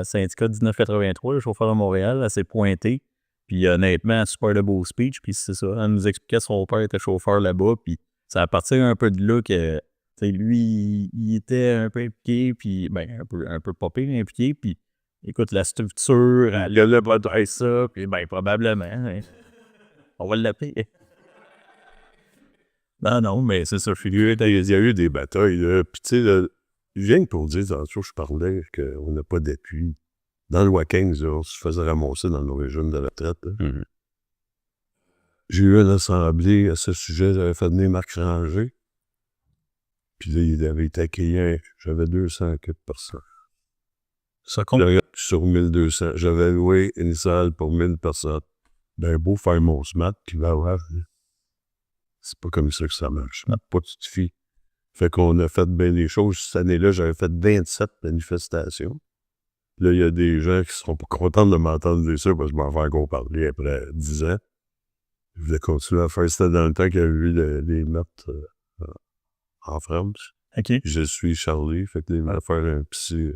syndicat 1983, le chauffeur de Montréal, elle s'est pointée. Puis honnêtement, super de beau speech, puis c'est ça. Elle nous expliquait que son père était chauffeur là-bas, puis ça a parti un peu de là que, tu sais, lui, il était un peu impliqué, puis ben, un peu pas pire impliqué, puis écoute, la structure, elle a pas de ça, puis ben, probablement, hein, on va l'appeler. Non, mais c'est ça. Il y a eu des batailles, là. Puis, tu sais, là, je viens pour dire, tantôt, je parlais qu'on n'a pas d'appui. Dans le Watkins, là, on se faisait ramasser dans nos régimes de retraite. Mhm. J'ai eu une assemblée à ce sujet. J'avais fait venir Marc Ranger. Puis là, il avait été accueilli. J'avais 200 personnes. Ça compte. Sur 1200. J'avais loué une salle pour 1000 personnes. Ben, beau faire mon SMAT, qui va avoir. C'est pas comme ça que ça marche. Pas de suffit. Fait qu'on a fait bien des choses. Cette année-là, j'avais fait 27 manifestations. Là, il y a des gens qui seront pas contents de m'entendre dire ça parce que je m'en fais encore parler après 10 ans. Je voulais continuer à faire ça dans le temps qu'il y a eu les meurtres en France. OK. Je suis Charlie, fait que là, faire un petit...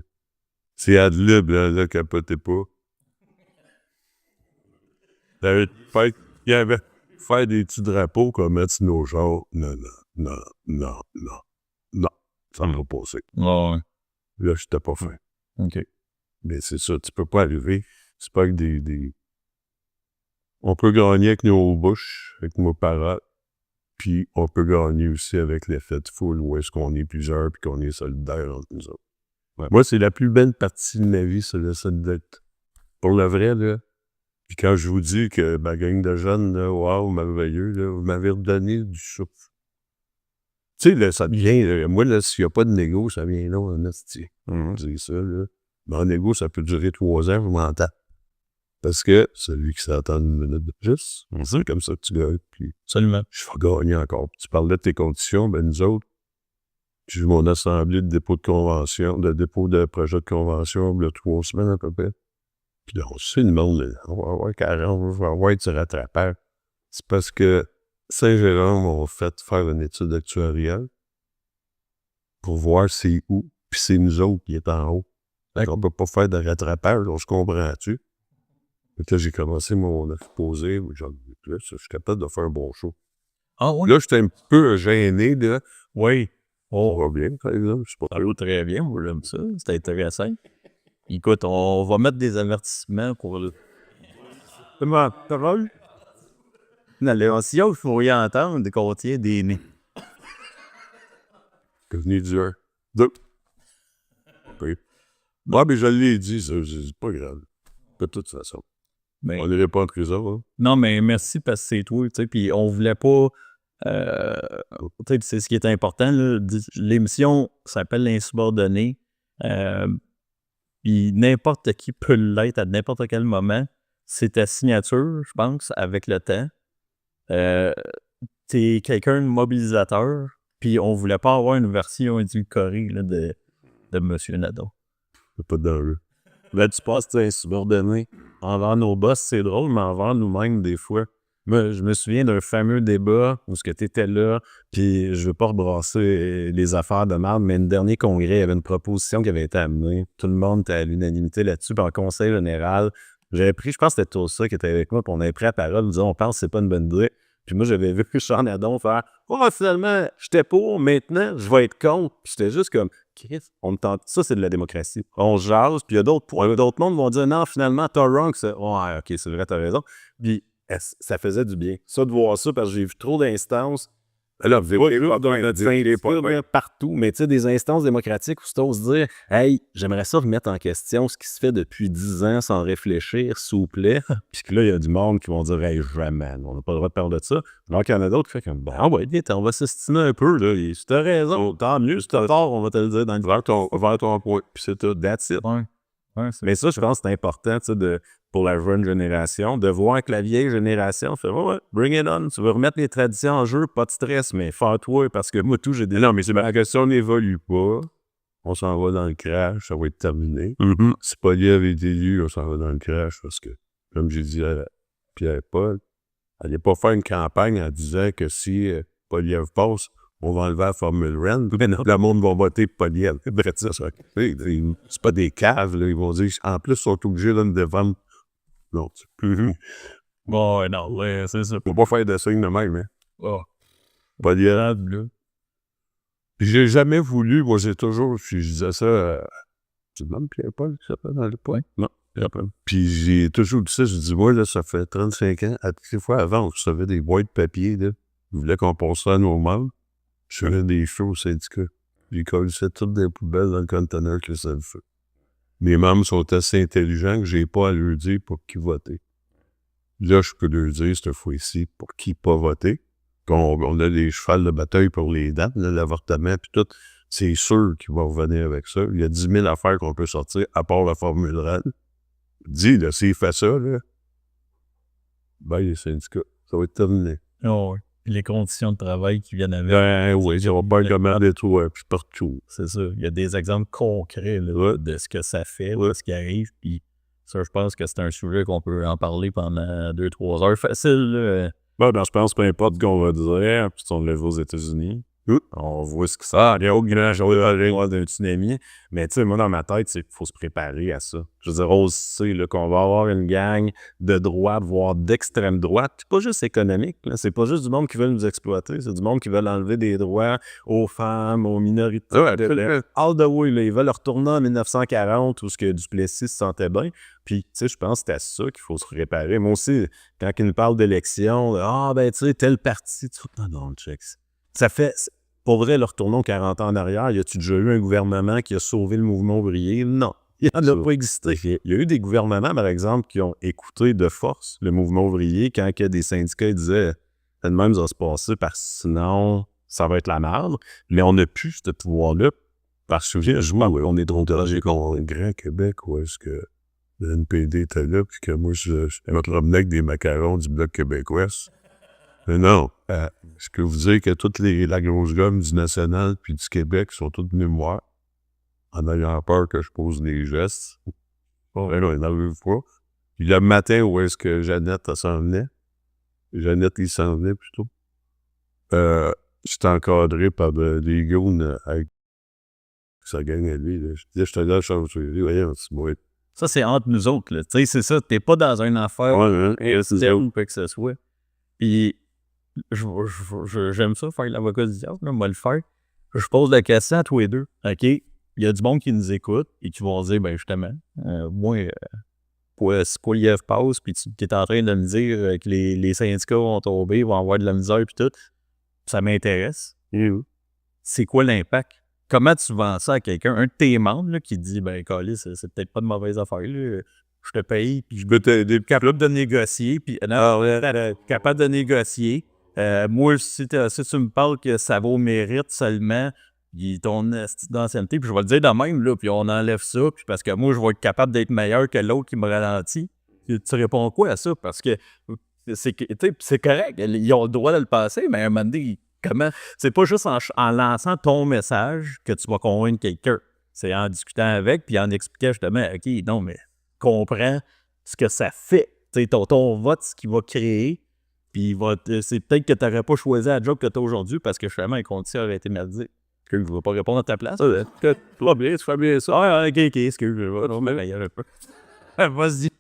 C'est ad-lib, là, capotez pas. Il y avait faire des petits drapeaux comme mettre sur nos genres. Non. Ça m'a passé. Ouais. Là, j'étais pas fin. OK. Mais c'est ça, tu peux pas arriver. C'est pas avec des... On peut gagner avec nos bouches, avec nos paroles, puis on peut gagner aussi avec l'effet de foule, où est-ce qu'on est plusieurs, puis qu'on est solidaires entre nous autres. Ouais. Moi, c'est la plus belle partie de ma vie, c'est le solidarité. Pour le vrai, là. Puis quand je vous dis que ma gang de jeunes, là, wow, merveilleux, là, vous m'avez redonné du souffle. Tu sais, là, ça vient, là, moi, là, s'il n'y a pas de négo, ça vient là, en esti. C'est ça, là. Mais en égo, ça peut durer 3 ans, je m'entends. Parce que celui qui s'attend une minute de plus, c'est comme ça que tu gagnes. Puis Absolument. je vais gagner encore. Puis tu parlais de tes conditions, ben nous autres, j'ai eu mon assemblée de dépôt de convention, de dépôt de projet de convention, il y a 3 semaines à peu près. Puis là, on sait le monde, là, on va avoir 40, on va avoir du rattrapeur. C'est parce que Saint-Jérôme ont fait faire une étude actuarielle pour voir c'est où, puis c'est nous autres qui est en haut. Fait qu'on peut pas faire de rattrapage, on se comprend-tu? Fait que là, j'ai commencé mon exposé, genre, là, je suis capable de faire un bon show. Ah oui? Là, j'étais un peu gêné, là. Oui. On va bien, par exemple, je sais pas. Ça va très bien, moi j'aime ça. C'est intéressant. Écoute, on va mettre des avertissements pour le... Comment? Parole? Non, l'émission qu'il faut y entendre contient des nez. Venu dur. 2. Oui. Ouais, mais je l'ai dit, ça, c'est pas grave. De toute façon. Ben, On n'irait pas en prison, hein? non, mais merci parce que c'est toi, tu sais, puis on voulait pas... tu sais, c'est ce qui est important, là. L'émission s'appelle L'Insubordonné. Puis n'importe qui peut l'être à n'importe quel moment. C'est ta signature, je pense, avec le temps. T'es quelqu'un de mobilisateur, puis on voulait pas avoir une version édulcorée là, de M. Nadeau. C'est pas dangereux. Là, tu passes, tu sais, insubordonné. Envers nos boss, c'est drôle, mais envers nous-mêmes, des fois. Moi, je me souviens d'un fameux débat où tu étais là, puis je veux pas rebrasser les affaires de merde, mais le dernier congrès, il y avait une proposition qui avait été amenée. Tout le monde était à l'unanimité là-dessus, puis en conseil général, j'avais pris, je pense que c'était Tosa qui était avec moi, puis on avait pris la parole, nous disant, on pense que c'est pas une bonne idée. Puis moi, j'avais vu Jean Nadon faire « Oh, finalement, j'étais pour, maintenant, je vais être contre. » Puis j'étais juste comme « Chris, on me tente. Ça, c'est de la démocratie. On se jase, puis il y a d'autres mondes vont dire « Non, finalement, t'as wrong. » Ouais, OK, c'est vrai, t'as raison. Puis ça faisait du bien. Ça, de voir ça, parce que j'ai vu trop d'instances. Alors, vous avez pas partout, mais tu sais, des instances démocratiques où tu oses dire « Hey, j'aimerais ça remettre en question ce qui se fait depuis 10 ans sans réfléchir, s'il vous plaît. » Puis que là, il y a du monde qui vont dire « Hey, jamais, on n'a pas le droit de parler de ça. » Alors qu'il y en a d'autres qui font comme « Bon, ah ouais, on va s'estiner un peu, là. Si t'as raison, tant mieux. Si t'as tort, on va te le dire dans le vers ton point, puis c'est tout. That's it. » Ouais, Mais ça, je pense que c'est important, tu sais, pour la jeune génération, de voir que la vieille génération fait ouais, bring it on, tu veux remettre les traditions en jeu, pas de stress, mais fais-toi, parce que moi, tout, j'ai des... Non, mais c'est la question, on n'évolue pas. On s'en va dans le crash, ça va être terminé. Si Poliev est élu, on s'en va dans le crash parce que, comme j'ai dit à Pierre-Paul, allez pas faire une campagne en disant que si Poliev passe, on va enlever la formule Rennes. Le monde va voter pour Poliev. C'est pas des caves, là. Ils vont dire, en plus, ils sont obligés de me défendre. Non, Bon, ouais, non, ouais, c'est ça. faut pas faire de signes de même, hein. Oh. Poliev. Là. Puis j'ai jamais voulu, moi j'ai toujours, je disais ça, tu demandes Pierre-Paul qui s'appelle dans le point? Non, Pierre-Paul. Puis j'ai toujours dit ça, je dis, moi là, ça fait 35 ans, à toutes les fois avant, on recevait des boîtes de papier, là, Ils voulaient qu'on passe ça à nos membres. Je faisais des shows au syndicat. J'ai collé toutes des poubelles dans le conteneur que ça le fait. Mes membres sont assez intelligents que j'ai pas à leur dire pour qui voter. Là, je peux leur dire, cette fois-ci, pour qui pas voter. On a des chevals de bataille pour les dates, là, l'avortement, puis tout. C'est sûr qu'ils vont revenir avec ça. Il y a 10 000 affaires qu'on peut sortir, à part la formule RAL. Dis, là, s'il fait ça, là, ben, les syndicats, ça va être terminé. Oh, ouais. Les conditions de travail qui viennent avec. Oui, il va pas commander tout, puis partout. C'est ça. Il y a des exemples concrets là, de ce que ça fait, de ce qui arrive. Puis ça, je pense que c'est un sujet qu'on peut en parler pendant 2-3 heures. Facile, là. Bon, je pense peu importe ce qu'on va dire, puis on le voit aux États-Unis. On voit ce que ça. Il y a aucun jour d'un tsunami. Mais tu sais, moi, dans ma tête, c'est qu'il faut se préparer à ça. Je veux dire, on sait là, qu'on va avoir une gang de droite, voire d'extrême droite. C'est pas juste économique. Là. C'est pas juste du monde qui veut nous exploiter. C'est du monde qui veut enlever des droits aux femmes, aux minorités. All the way, là, ils veulent retourner en 1940 où ce que Duplessis se sentait bien. Puis, tu sais, je pense que c'est à ça qu'il faut se préparer. Moi aussi, quand ils nous parlent d'élections, ben, tu sais, tel parti, tu fais, non, check. Ça fait... Pour vrai, leur retournons 40 ans en arrière, y a-tu déjà eu un gouvernement qui a sauvé le mouvement ouvrier? Non. Il n'en a pas existé. Il y a eu des gouvernements, par exemple, qui ont écouté de force le mouvement ouvrier quand il y a des syndicats qui disaient « de même, ça va se passer parce que sinon, ça va être la merde. » Mais on n'a plus ce pouvoir-là parce que on est trop dérangé au Grand Québec, où est-ce que le NPD était là, puis que moi, je me promenais avec des macarons du Bloc québécois. Mais non, je peux vous dire que toute la grosse gomme du National puis du Québec sont toutes venues me voir en ayant peur que je pose des gestes. Bon, là, ils n'en veulent pas. Puis le matin, où est-ce que Jeannette s'en venait? Jeannette, il s'en venait plutôt. J'étais encadré par des goons avec sa gang à lui. Là. Je disais, je te donne la chance de lui. Voyons, c'est moi. Ça, c'est entre nous autres. Tu sais, c'est ça. T'es pas dans une affaire externe, quoi que ce soit. Puis, j'aime ça, faire l'avocat du diable, là, moi le faire. Je pose la question à tous les deux. OK? Il y a du monde qui nous écoute et qui vont dire, ben justement, moi, si Poiliev passe, puis tu es en train de me dire que les syndicats vont tomber, vont avoir de la misère, puis tout, ça m'intéresse. C'est quoi l'impact? Comment tu vends ça à quelqu'un? Un de tes membres là, qui dit, ben, Calais, c'est peut-être pas de mauvaise affaire, là. Je te paye, puis je peux t'aider, capable de négocier, puis capable de négocier. Moi, si tu me parles que ça vaut mérite seulement, ton d'ancienneté, puis je vais le dire de même, là, puis on enlève ça, puis parce que moi, je vais être capable d'être meilleur que l'autre qui me ralentit. Tu réponds quoi à ça? Parce que c'est correct, ils ont le droit de le passer, mais à un moment donné, comment? C'est pas juste en lançant ton message que tu vas convaincre quelqu'un. C'est en discutant avec, puis en expliquant justement, OK, non, mais comprends ce que ça fait. Ton vote, ce qu'il va créer, puis c'est peut-être que tu n'aurais pas choisi la job que tu as aujourd'hui parce que finalement, les conditions auraient été merdiques. Que je ne vais pas répondre à ta place. Tu fais bien ça. Ah, ok, excuse-moi. Non, mais il y a un peu. Vas-y.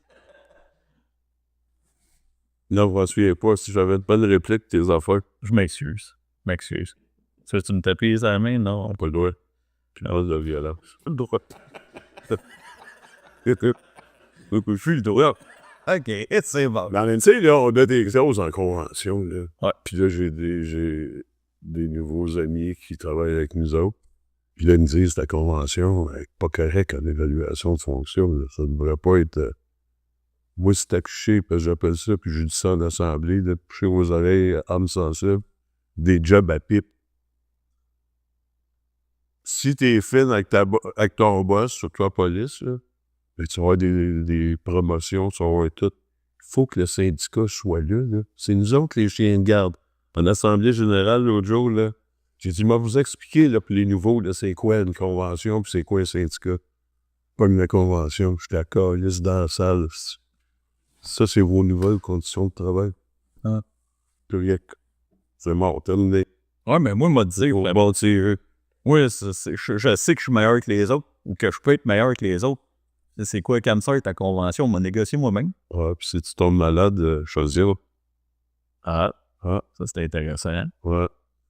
Non, je ne me souviens pas si j'avais une bonne réplique tes affaires. Je m'excuse. Tu veux-tu me taper à la main? Non. Pas le droit. Finance de violence. Pas le droit. Je suis le droit. OK, c'est bon. Mais tu sais, là, on a des choses en convention, là. Ouais. Puis là, j'ai des nouveaux amis qui travaillent avec nous autres. Puis là, ils me disent que la convention n'est pas correcte en évaluation de fonction. Là. Ça ne devrait pas être... moi, c'est accouché, parce que j'appelle ça, puis j'ai dit ça en assemblée, de toucher aux oreilles, âme sensible, des jobs à pipe. Si t'es fine avec ton boss, surtout la police, là, ben, tu vas avoir des promotions, tu vas avoir tout. Il faut que le syndicat soit là. C'est nous autres, les chiens de garde. En assemblée générale, l'autre jour, là, j'ai dit, moi, vous expliquer, là, pour les nouveaux, là, c'est quoi une convention, puis c'est quoi un syndicat. Pas une convention, j'étais à calice dans la salle. Ça, c'est vos nouvelles conditions de travail. Ah. Puis, c'est mort, terminé. Ouais, mais moi, il m'a dit, bon, oui, je sais que je suis meilleur que les autres, ou que je peux être meilleur que les autres. C'est quoi, comme ça, ta convention? On m'a négocié moi-même. Ouais, puis si tu tombes malade, choisir. Ça, c'était intéressant. Hein? Ouais.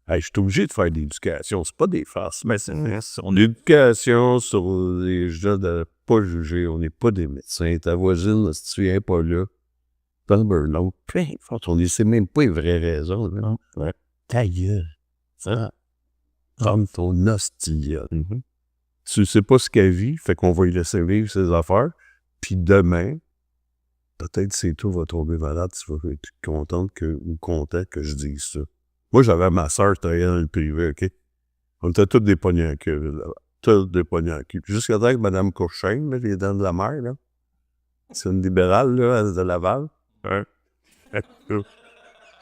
Hey, je suis obligé de faire de l'éducation. C'est pas des farces, mais c'est l'éducation sur les gens de pas juger. On n'est pas des médecins. Ta voisine, là, si tu viens pas là, t'as le burn-out. C'est même pas les vraies raisons. Là. Ouais. Ta gueule. Ça. Prendre ton hostie. Tu sais pas ce qu'elle vit, fait qu'on va lui laisser vivre ses affaires. Puis demain, peut-être c'est toi va tomber malade, tu vas être contente ou content que je dise ça. Moi, j'avais ma soeur qui travaillait dans le privé, OK? On était tous des pognons à cul, là. Tous des pognons à cul. Jusqu'à temps que Mme Courchaine, là, les dents de la mer, là. C'est une libérale, là, de Laval. Hein?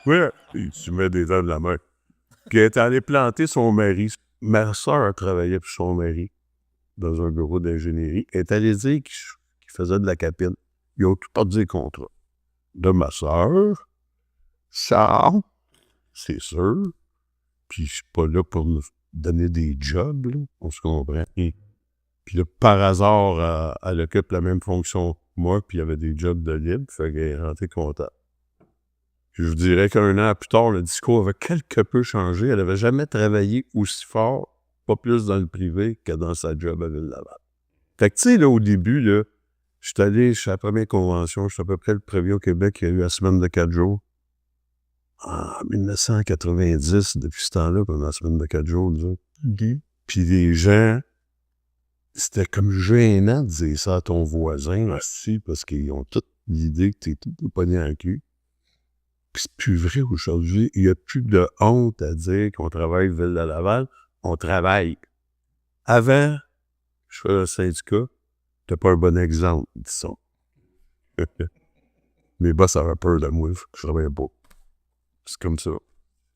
Oui, tu mets des dents de la mer. Puis elle est allée planter son mari. Ma soeur travaillait pour son mari dans un bureau d'ingénierie. Elle est allée dire qu'il faisait de la capine. Ils ont tout perdu les contrats. De ma soeur, ça, c'est sûr. Puis je suis pas là pour nous donner des jobs, là. On se comprend. Puis là, par hasard, elle occupe la même fonction que moi, puis il y avait des jobs de libre, fait qu'elle est rentrée contente. Je vous dirais qu'un an plus tard, le discours avait quelque peu changé. Elle n'avait jamais travaillé aussi fort, pas plus dans le privé que dans sa job à Ville-Laval. Fait que, tu sais, là, au début, là, je suis allé chez la première convention, je suis à peu près le premier au Québec qui a eu la semaine de 4 jours. En 1990, depuis ce temps-là, comme la semaine de 4 jours, disons. Puis les gens, c'était comme gênant de dire ça à ton voisin aussi, parce qu'ils ont toute l'idée que t'es tout pogné en cul. Puis c'est plus vrai aujourd'hui. Il n'y a plus de honte à dire qu'on travaille Ville de Laval. On travaille. Avant, je fais un syndicat, t'as pas un bon exemple, disons. Mes boss avaient peur de moi, je travaillais pas. C'est comme ça.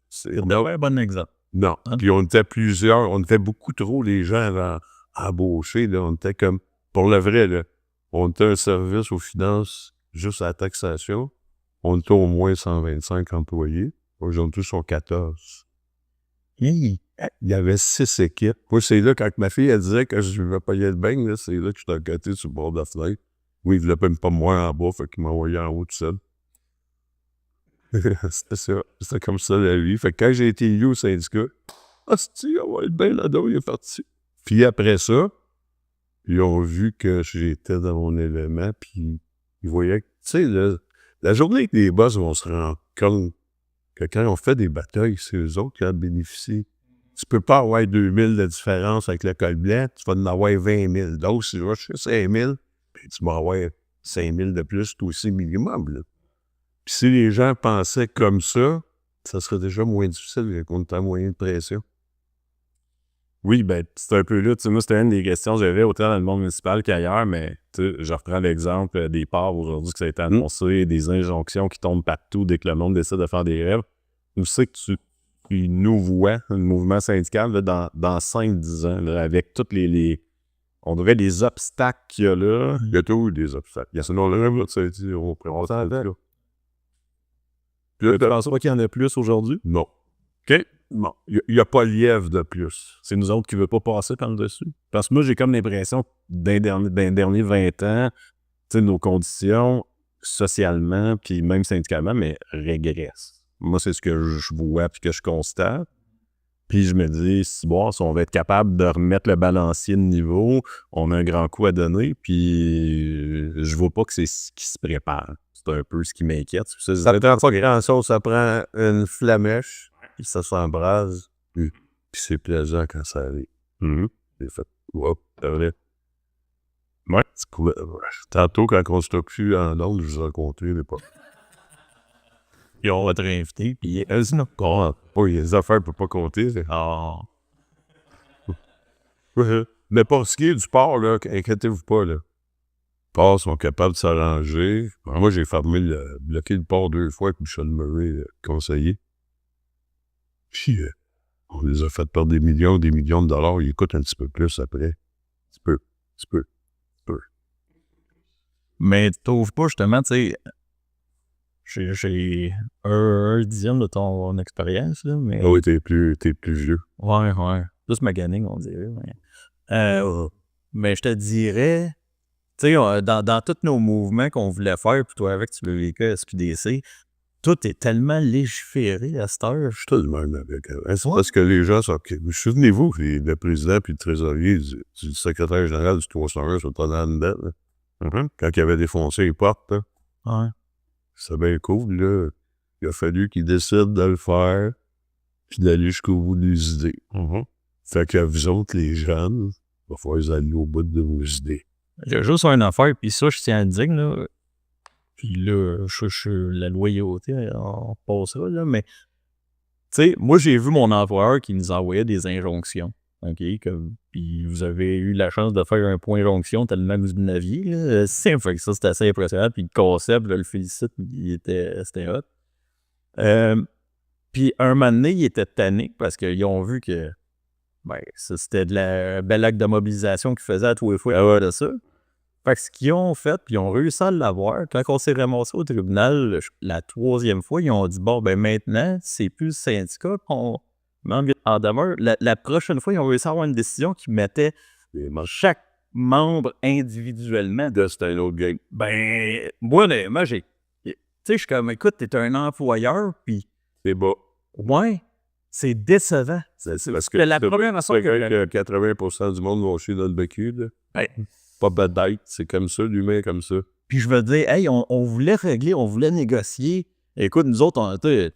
C'est un bon exemple. Non. Puis on était plusieurs, on était beaucoup trop les gens à embaucher, là. On était comme, pour le vrai, là, on était un service aux finances juste à la taxation. On était au moins 125 employés. Aujourd'hui, ils sont 14. Il y avait 6 équipes. Moi, c'est là, quand ma fille, elle disait que je me payais le bain, là, c'est là que j'étais à côté sur le bord de la fenêtre. Oui, il voulait même pas moi en bas, fait qu'il m'envoyait en haut tout seul. C'était ça. C'était comme ça la vie. Fait que quand j'ai été élu au syndicat, hostie, on va être bien là-dedans, il est parti. Puis après ça, ils ont vu que j'étais dans mon élément, puis ils voyaient que, tu sais, la journée que les boss vont se rendre compte que quand on fait des batailles, c'est eux autres qui en bénéficient. Tu peux pas avoir 2000 de différence avec le col blanc, tu vas en avoir 20 000. Donc, si je vais chercher 5 000, puis tu vas avoir 5 000 de plus, toi aussi minimum, là. Puis si les gens pensaient comme ça serait déjà moins difficile qu'on était à moyen de pression. Oui, ben, c'est un peu là. Tu sais, moi, c'était une des questions que j'avais autant dans le monde municipal qu'ailleurs, mais tu sais, je reprends l'exemple des ports aujourd'hui que ça a été annoncé, des injonctions qui tombent partout dès que le monde décide de faire des grèves. Où c'est que tu nous vois, un mouvement syndical, là, dans 5-10 ans, là, avec toutes on dirait les obstacles qu'il y a là. Il y a toujours eu des obstacles. Il y a sinon le même, ça a été, on s'entend, là. Tu penses pas qu'il y en a plus aujourd'hui? Non. OK. Non. Il n'y a pas lièvre de plus. C'est nous autres qui ne veulent pas passer par le dessus. Parce que moi, j'ai comme l'impression que dans les derniers 20 ans, tu sais, nos conditions, socialement, puis même syndicalement, mais régressent. Moi, c'est ce que je vois puis que je constate. Puis je me dis, si on va être capable de remettre le balancier de niveau, on a un grand coup à donner, puis je vois pas que c'est ce qui se prépare. C'est un peu ce qui m'inquiète. Ça prend pas grand-chose, ça prend une flamèche, puis ça s'embrase, puis c'est plaisant quand ça arrive. C'est fait, c'est vrai. Ouais. Tantôt, quand on se toque plus en Londres, je vous ai rencontré, mais pas. Puis on va te réinviter, puis Oui, les affaires ne peuvent pas compter. Mais pour ce qui est du port, là, inquiétez-vous pas, là. Les ports sont capables de s'arranger. Moi, j'ai bloqué le port 2 fois avec Michel Murray, conseiller. Puis, on les a fait perdre des millions de dollars. Ils coûtent un petit peu plus après. Un petit peu. Mais tu trouves pas, justement, tu sais, j'ai un dixième de ton expérience, là, mais... Ah oui, t'es plus vieux. Ouais. Plus maganing, on dirait. Mais je te dirais, tu sais, dans tous nos mouvements qu'on voulait faire, puis toi avec, tu veux vécu SQDC, tout est tellement légiféré à cette heure. Je suis tout de même avec. C'est parce que les gens sont... Souvenez-vous, le président puis le trésorier du secrétaire général du 301 sont pas dans le dedans, quand il avait défoncé les portes, là. Ouais. C'est bien cool, là. Il a fallu qu'il décide de le faire. puis d'aller jusqu'au bout des idées. Fait que vous autres, les jeunes, il va falloir vous aller au bout de vos idées. Il y a juste une affaire, puis ça, je tiens à le dire, là. Puis là, la loyauté, on passera, là, mais... Tu sais, moi, j'ai vu mon employeur qui nous envoyait des injonctions. OK? Puis vous avez eu la chance de faire un point jonction tellement que vous n'aviez, là. Fait que ça, c'était assez impressionnant. Puis le concept, je le félicite, c'était hot. Puis un moment donné, il était tanné parce qu'ils ont vu que ça, c'était un bel acte de mobilisation qu'ils faisaient à tous les fois de ça. Fait que ce qu'ils ont fait, puis ils ont réussi à l'avoir. Quand on s'est ramassé au tribunal la 3e fois, ils ont dit bon, ben maintenant, c'est plus le syndicat qu'on met en demeure. La prochaine fois, ils ont réussi à avoir une décision qui mettait chaque membre individuellement. C'est un autre game. Ben, moi, honnêtement, tu sais, je suis comme, écoute, t'es un employeur, puis. C'est bas. Ouais, c'est décevant. C'est parce que la première façon que 80% du monde vont chier dans le bécu, là. Ben, pas bête, c'est comme ça, l'humain est comme ça. Puis je veux dire, hey, on voulait régler, on voulait négocier. Écoute, nous autres, on était.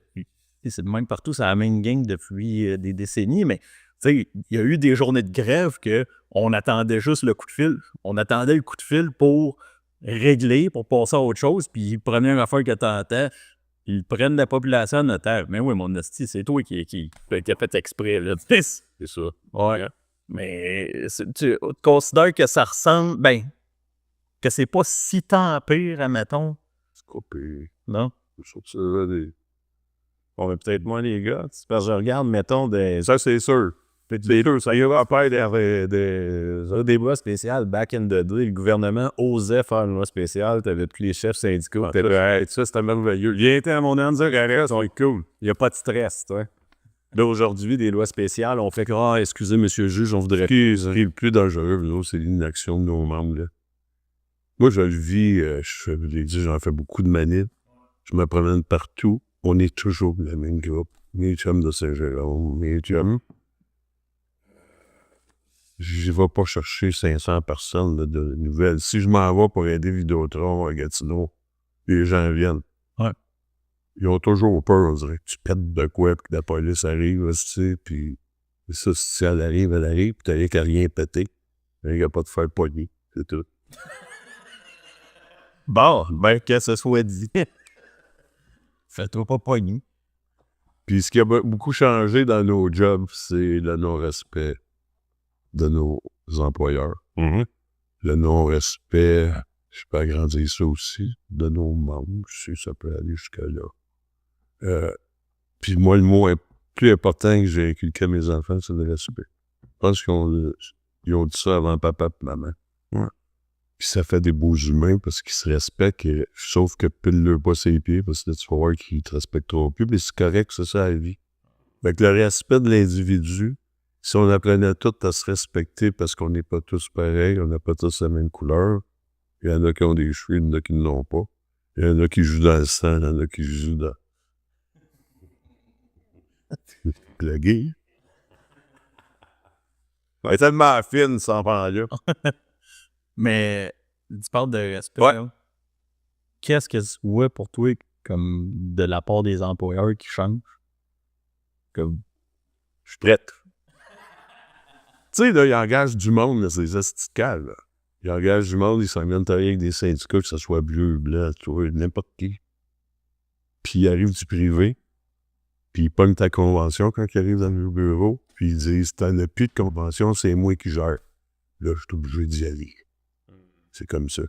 C'est même partout, c'est la même gang depuis des décennies, mais tu sais, il y a eu des journées de grève qu'on attendait juste le coup de fil. On attendait le coup de fil pour régler, pour passer à autre chose, puis ils prenaient une affaire que t'entends, ils prennent la population en otage. Mais oui, mon hostie, c'est toi qui a fait exprès, là. C'est ça. Ouais. Mais tu considères que ça ressemble, que c'est pas si tant pire, admettons. C'est pas pire. Non? Je trouve que ça va des... On va peut-être moins les gars. Parce que je regarde, mettons, Ça, c'est sûr. C'est sûr, ça y va après un débat spécial. Back in the day, le gouvernement osait faire une loi spéciale. T'avais tous les chefs syndicaux. Ça, c'était merveilleux. Viens à mon nom dire, arrête, ça va être cool. Il n'y a pas de stress, toi. Là, aujourd'hui, des lois spéciales, on fait que, excusez, monsieur le juge, on voudrait... Ce qui est le plus dangereux, là, c'est l'inaction de nos membres, là. Moi, je le vis, je l'ai dit, j'en fais beaucoup de manips. Je me promène partout. On est toujours le même groupe. Mes chums de Saint-Jérôme, mes chums. Je ne vais pas chercher 500 personnes là, de nouvelles. Si je m'en vais pour aider Vidéotron à Gatineau, les gens viennent. Ouais. Ils ont toujours peur, on dirait que tu pètes de quoi, puis que la police arrive, tu sais, puis ça, si elle arrive, puis t'as rien qu'à rien péter. Il n'y a pas de faire pogner, c'est tout. Bon, que ce soit dit. Fais-toi pas pogner. Puis ce qui a beaucoup changé dans nos jobs, c'est le non-respect de nos employeurs. Le non-respect, je peux agrandir ça aussi, de nos membres, si ça peut aller jusqu'à là. Puis moi, le mot plus important que j'ai inculqué à mes enfants, c'est le respect. Je pense qu'ils ont dit ça avant papa et maman. Ouais. Puis ça fait des beaux humains parce qu'ils se respectent, sauf que pile-leur pas ses pieds, parce que là, tu vas voir qu'ils te respecteront plus, mais c'est correct, c'est ça la vie. Fait que le respect de l'individu, si on apprenait tous à se respecter parce qu'on n'est pas tous pareils, on n'a pas tous la même couleur, il y en a qui ont des cheveux, il y en a qui ne l'ont pas. Il y en a qui jouent dans le sang, il y en a qui jouent dans... Le gay. Elle est tellement fine, cet enfant-là. Mais tu parles de respect. Ouais. Là. Qu'est-ce que tu vois pour toi comme de la part des employeurs qui changent? Comme... Je suis prête. Tu sais, là, ils engagent du monde, là, c'est des asticales, là. Ils engagent du monde, ils s'en viennent travailler avec des syndicats, que ce soit bleu, blanc, n'importe qui. Puis ils arrivent du privé, puis ils pognent ta convention quand ils arrivent dans le bureau, puis ils disent, t'en as plus de convention, c'est moi qui gère. Là, je suis obligé d'y aller. C'est comme ça.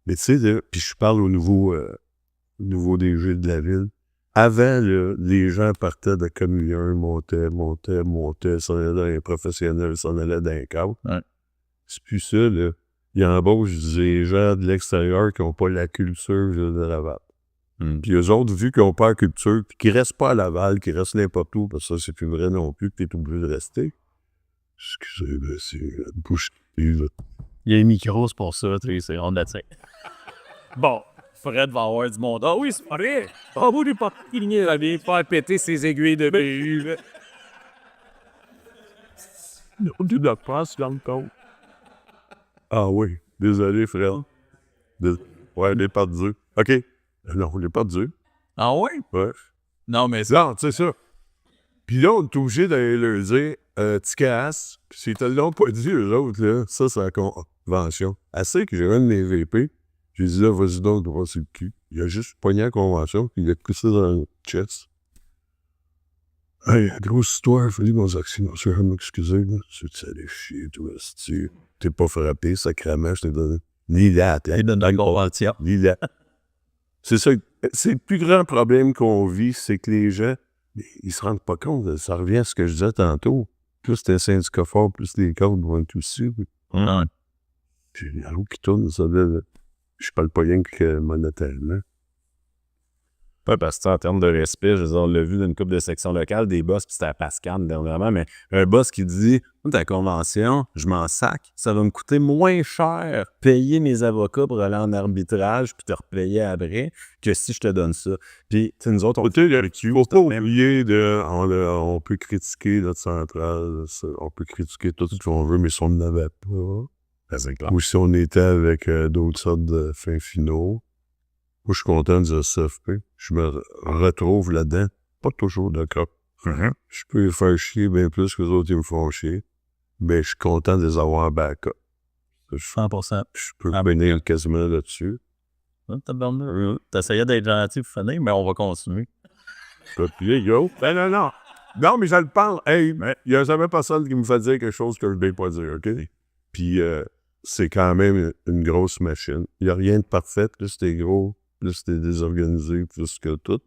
Mais tu sais, puis je parle au nouveau DG de la ville. Avant, là, les gens partaient de Commu 1, montaient, s'en allaient dans les professionnels, s'en allaient dans les cadres. Ouais. C'est plus ça, là. Ils embauchent des gens de l'extérieur qui n'ont pas la culture de Laval. Puis eux autres, vu qu'ils n'ont pas la culture, puis qu'ils restent pas à Laval, qu'ils restent n'importe où, parce que ça, c'est plus vrai non plus, que tu es obligé de rester. Excusez, mais c'est une bouche qui là. Il y a les micros, c'est pour ça, tu sais, on attend. Bon, Fred va avoir du monde. Ah oui, c'est pas vrai. Ah vous, il est pas il va bien faire péter ses aiguilles de BU, là. Non, tu dois pas se rendre compte. Ah oui, désolé, frère. Ouais, les pas Dieu. OK. Non, les pas Dieu. Ah ouais? Ouais. Non, mais Non, tu sais ça. Puis là, on est obligé d'aller leur dire tu casses. Puis s'ils te l'ont pas dit, eux autres, là, ça, c'est la convention. Assez que j'ai un de mes VP, j'ai dit là, vas-y donc, droit sur le cul. Il a juste pogné la convention, puis il a poussé dans le chest. Hey, grosse histoire, il fallait qu'on accident. Je vais m'excuser, là. Ça allait chier, toi, si tu t'es pas frappé, sacrément, je t'ai donné. Ni là, Il donne la convention. ni là. C'est ça, c'est le plus grand problème qu'on vit, c'est que les gens, ils se rendent pas compte. Ça revient à ce que je disais tantôt. Plus t'es un syndicat fort, plus les cordes vont être aussi. Ouais. Puis la roue qui tourne, ça veut. Je parle pas rien que monétairement. Ouais, parce que en termes de respect, je veux dire, on l'a vu d'une couple de sections locales, des boss, puis c'était à Pascal dernièrement, mais un boss qui dit ta convention, je m'en sac, ça va me coûter moins cher payer mes avocats pour aller en arbitrage puis te repayer après que si je te donne ça. Puis, tu sais, nous autres, on Faut pas oublier on peut critiquer notre centrale, on peut critiquer tout ce qu'on veut, mais si on n'avait pas, c'est clair. ou si on était avec d'autres sortes de fins finaux, moi, je suis content du SFP. Je me retrouve là-dedans. Pas toujours d'accord. Je peux les faire chier bien plus que les autres, ils me font chier. Mais je suis content de les avoir en backup. 100%. Je peux venir quasiment là-dessus. T'essayais d'être gentil pour finir, mais on va continuer. Puis, yo. Ben non. Non, mais je le parle. Hey, il n'y a jamais personne qui me fait dire quelque chose que je ne vais pas dire, OK? Puis, c'est quand même une grosse machine. Il n'y a rien de parfait. Plus t'es gros, plus t'es désorganisé, plus que tout.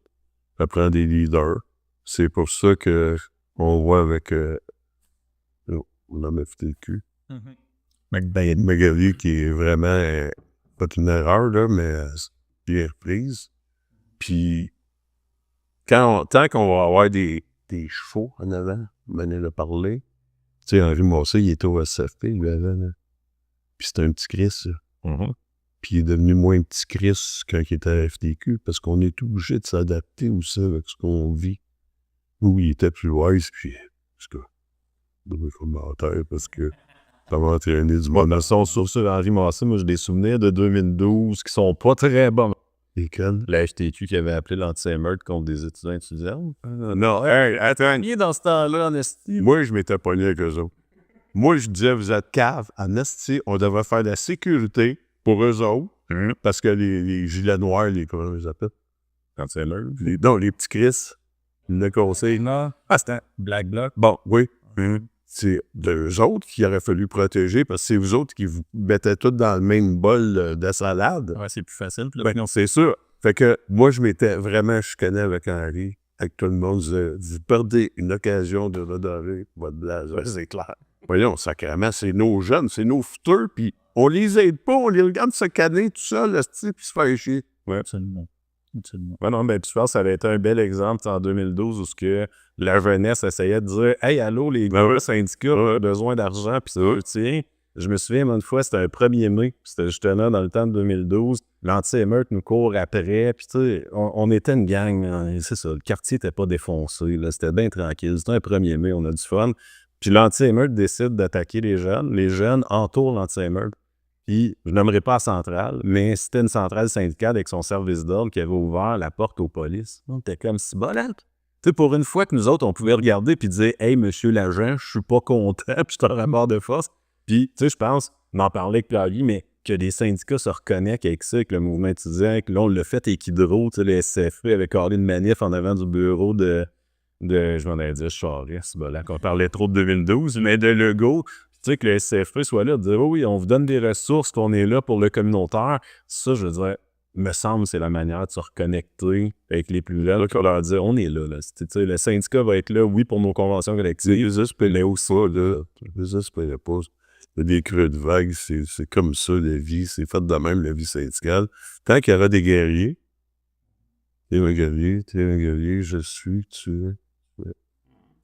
Ça prend des leaders. C'est pour ça que on voit avec on a FTQ. Magali qui est vraiment pas une erreur, là, mais bien reprise. Puis tant qu'on va avoir des chevaux en avant, venez le parler. Tu sais, Henri Massé, il était au SFP, lui, avant, là. Puis c'était un petit Chris, là. Puis il est devenu moins petit Chris quand il était à FTQ, parce qu'on est obligé de s'adapter aussi avec ce qu'on vit. Oui, il était plus wise, puis, parce que, dans mes commentaires, parce que ça m'a entraîné du monde. De son sur Henri Massé, moi j'ai des souvenirs de 2012 qui sont pas très bons. Lesquels? La HTQ qui avait appelé l'anti-émeute contre des étudiants. Non, hey, attends. Il est dans ce temps-là, en esti. Moi, je m'étais pogné avec eux autres. Moi, je disais, vous êtes cave. En esti, on devrait faire de la sécurité pour eux autres, parce que les gilets noirs, comment on les appelle? Anti-émeute. Non, les petits Chris, le conseil. Non. C'était Black Bloc. Bon, oui. C'est d'eux autres qu'il aurait fallu protéger, parce que c'est vous autres qui vous mettez tous dans le même bol de salade. Ouais, c'est plus facile. Ben non, c'est sûr. Fait que moi, je m'étais vraiment chicané avec Henri, avec tout le monde. Vous perdez une occasion de redorer votre blason. C'est clair. Voyons, sacrément, c'est nos jeunes, c'est nos futurs, puis on les aide pas, on les regarde se canner tout seul, puis se faire chier. Ouais. Absolument. Ouais, non, ben, je pense que ça avait été un bel exemple en 2012 où ce que la jeunesse essayait de dire hey, allô, les gros syndicats ont besoin d'argent, puis ça, tiens. Je me souviens, une fois, c'était un 1er mai, puis c'était justement dans le temps de 2012. L'anti-émeute nous court après, puis tu sais, on était une gang, hein, c'est ça, le quartier était pas défoncé, là, c'était bien tranquille. C'était un 1er mai, on a du fun. Puis l'anti-émeute décide d'attaquer les jeunes entourent l'anti-émeute. Puis, je n'aimerais pas la centrale, mais c'était une centrale syndicale avec son service d'ordre qui avait ouvert la porte aux polices. On était comme si bolette. Tu sais, pour une fois que nous autres, on pouvait regarder puis dire « Hey, monsieur l'agent, je suis pas content, puis je suis en rapport de force. » Puis, tu sais, je pense, on en parlait avec Claudia, mais que des syndicats se reconnectent avec ça, avec le mouvement étudiant, que là, on l'a fait avec Hydro, tu sais, le SFE avait carré une manif en avant du bureau de je m'en avais dit, Charest, bolette, on parlait trop de 2012, mais de Legault. Tu sais, que le SCFE soit là, de dire oui, on vous donne des ressources, qu'on est là pour le communautaire. Ça, je veux dire, me semble c'est la manière de se reconnecter avec les plus jeunes, qu'on leur dit on est là. Tu sais, le syndicat va être là, oui, pour nos conventions collectives. Les espéraient aussi, là. Les espéraient pas. Il y a des creux de vague, c'est comme ça, la vie. C'est fait de même, la vie syndicale. Tant qu'il y aura des guerriers, t'es un guerrier, je suis, tu es. Ouais.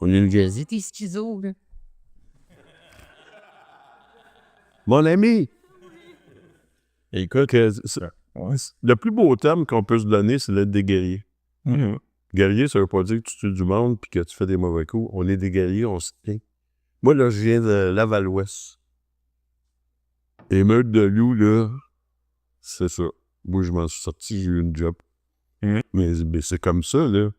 On est le guerrier. T'es schizo, là. Mon ami! Écoute, Le plus beau terme qu'on peut se donner, c'est d'être des guerriers. Guerrier, ça veut pas dire que tu tues du monde et que tu fais des mauvais coups. On est des guerriers, on se tient. Moi, là, je viens de Laval-Ouest. Émeute de loup, là, c'est ça. Moi, je m'en suis sorti, j'ai eu une job. Mais c'est comme ça, là.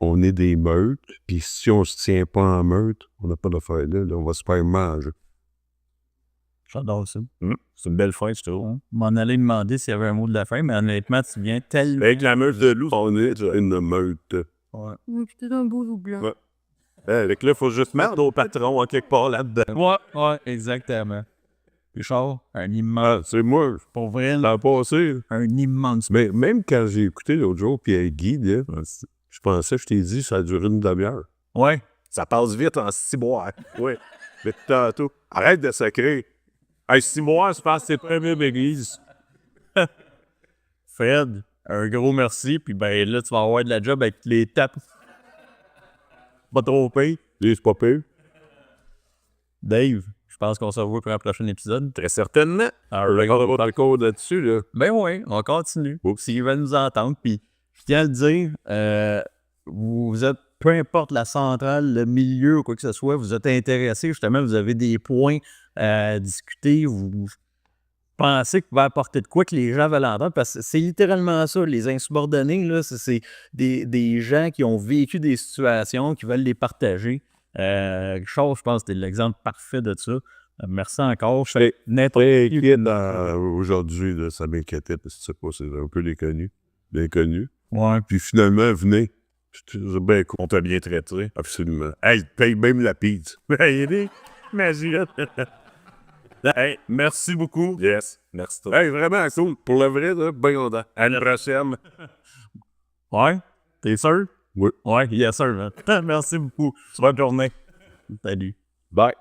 on est des meutes, puis si on se tient pas en meute, on n'a pas d'affaire là, on va se faire manger. J'adore ça. C'est une belle fin, je trouve. Hein? Je m'en allais demander s'il y avait un mot de la fin, mais honnêtement, tu viens tellement. Avec la meute de loup. On est une meute. Ouais. Oui, c'était un beau loup blanc. Ouais. Fait que là, il faut juste mettre au patron en quelque part là-dedans. Ouais, exactement. Richard, un immense. C'est moi, Pour vrai, ça a passé. un immense. Mais même quand j'ai écouté l'autre jour, puis avec Guy, là, je pensais, je t'ai dit, ça a duré une demi-heure. Ouais. Ça passe vite en 6 mois. Oui. Mais tantôt, arrête de sacrer. Hey, 6 mois, je pense que c'est pas la même église. Fred, un gros merci. Puis ben là, tu vas avoir de la job avec les tapes. Pas trop pire. C'est pas pire. Dave, je pense qu'on se revoit pour un prochain épisode. Très certainement. All On right. va dans le code là-dessus, là. Ben oui, on continue. Oups. S'ils veulent nous entendre, puis je tiens à le dire, vous êtes, peu importe la centrale, le milieu ou quoi que ce soit, vous êtes intéressé, justement, vous avez des points à discuter, vous pensez que vous pouvez apporter de quoi que les gens veulent entendre, parce que c'est littéralement ça, les insubordonnés, là, c'est des gens qui ont vécu des situations, qui veulent les partager. Richard, je pense que c'était l'exemple parfait de ça. Merci encore. Je fais Aujourd'hui, là, ça m'inquiétait parce que tu sais pas, c'est un peu l'inconnu. Ouais. Puis finalement, venez. C'est bien cool. On t'a bien traité. Absolument. Hey, paye même la pizza. Imagine. Hey, merci beaucoup. Yes. Merci. Hey, vraiment cool. Pour le vrai, là, bien content. À la prochaine. Ouais? T'es sûr? Oui. Ouais, yes sir, man. Merci beaucoup. Bonne journée. Salut. Bye.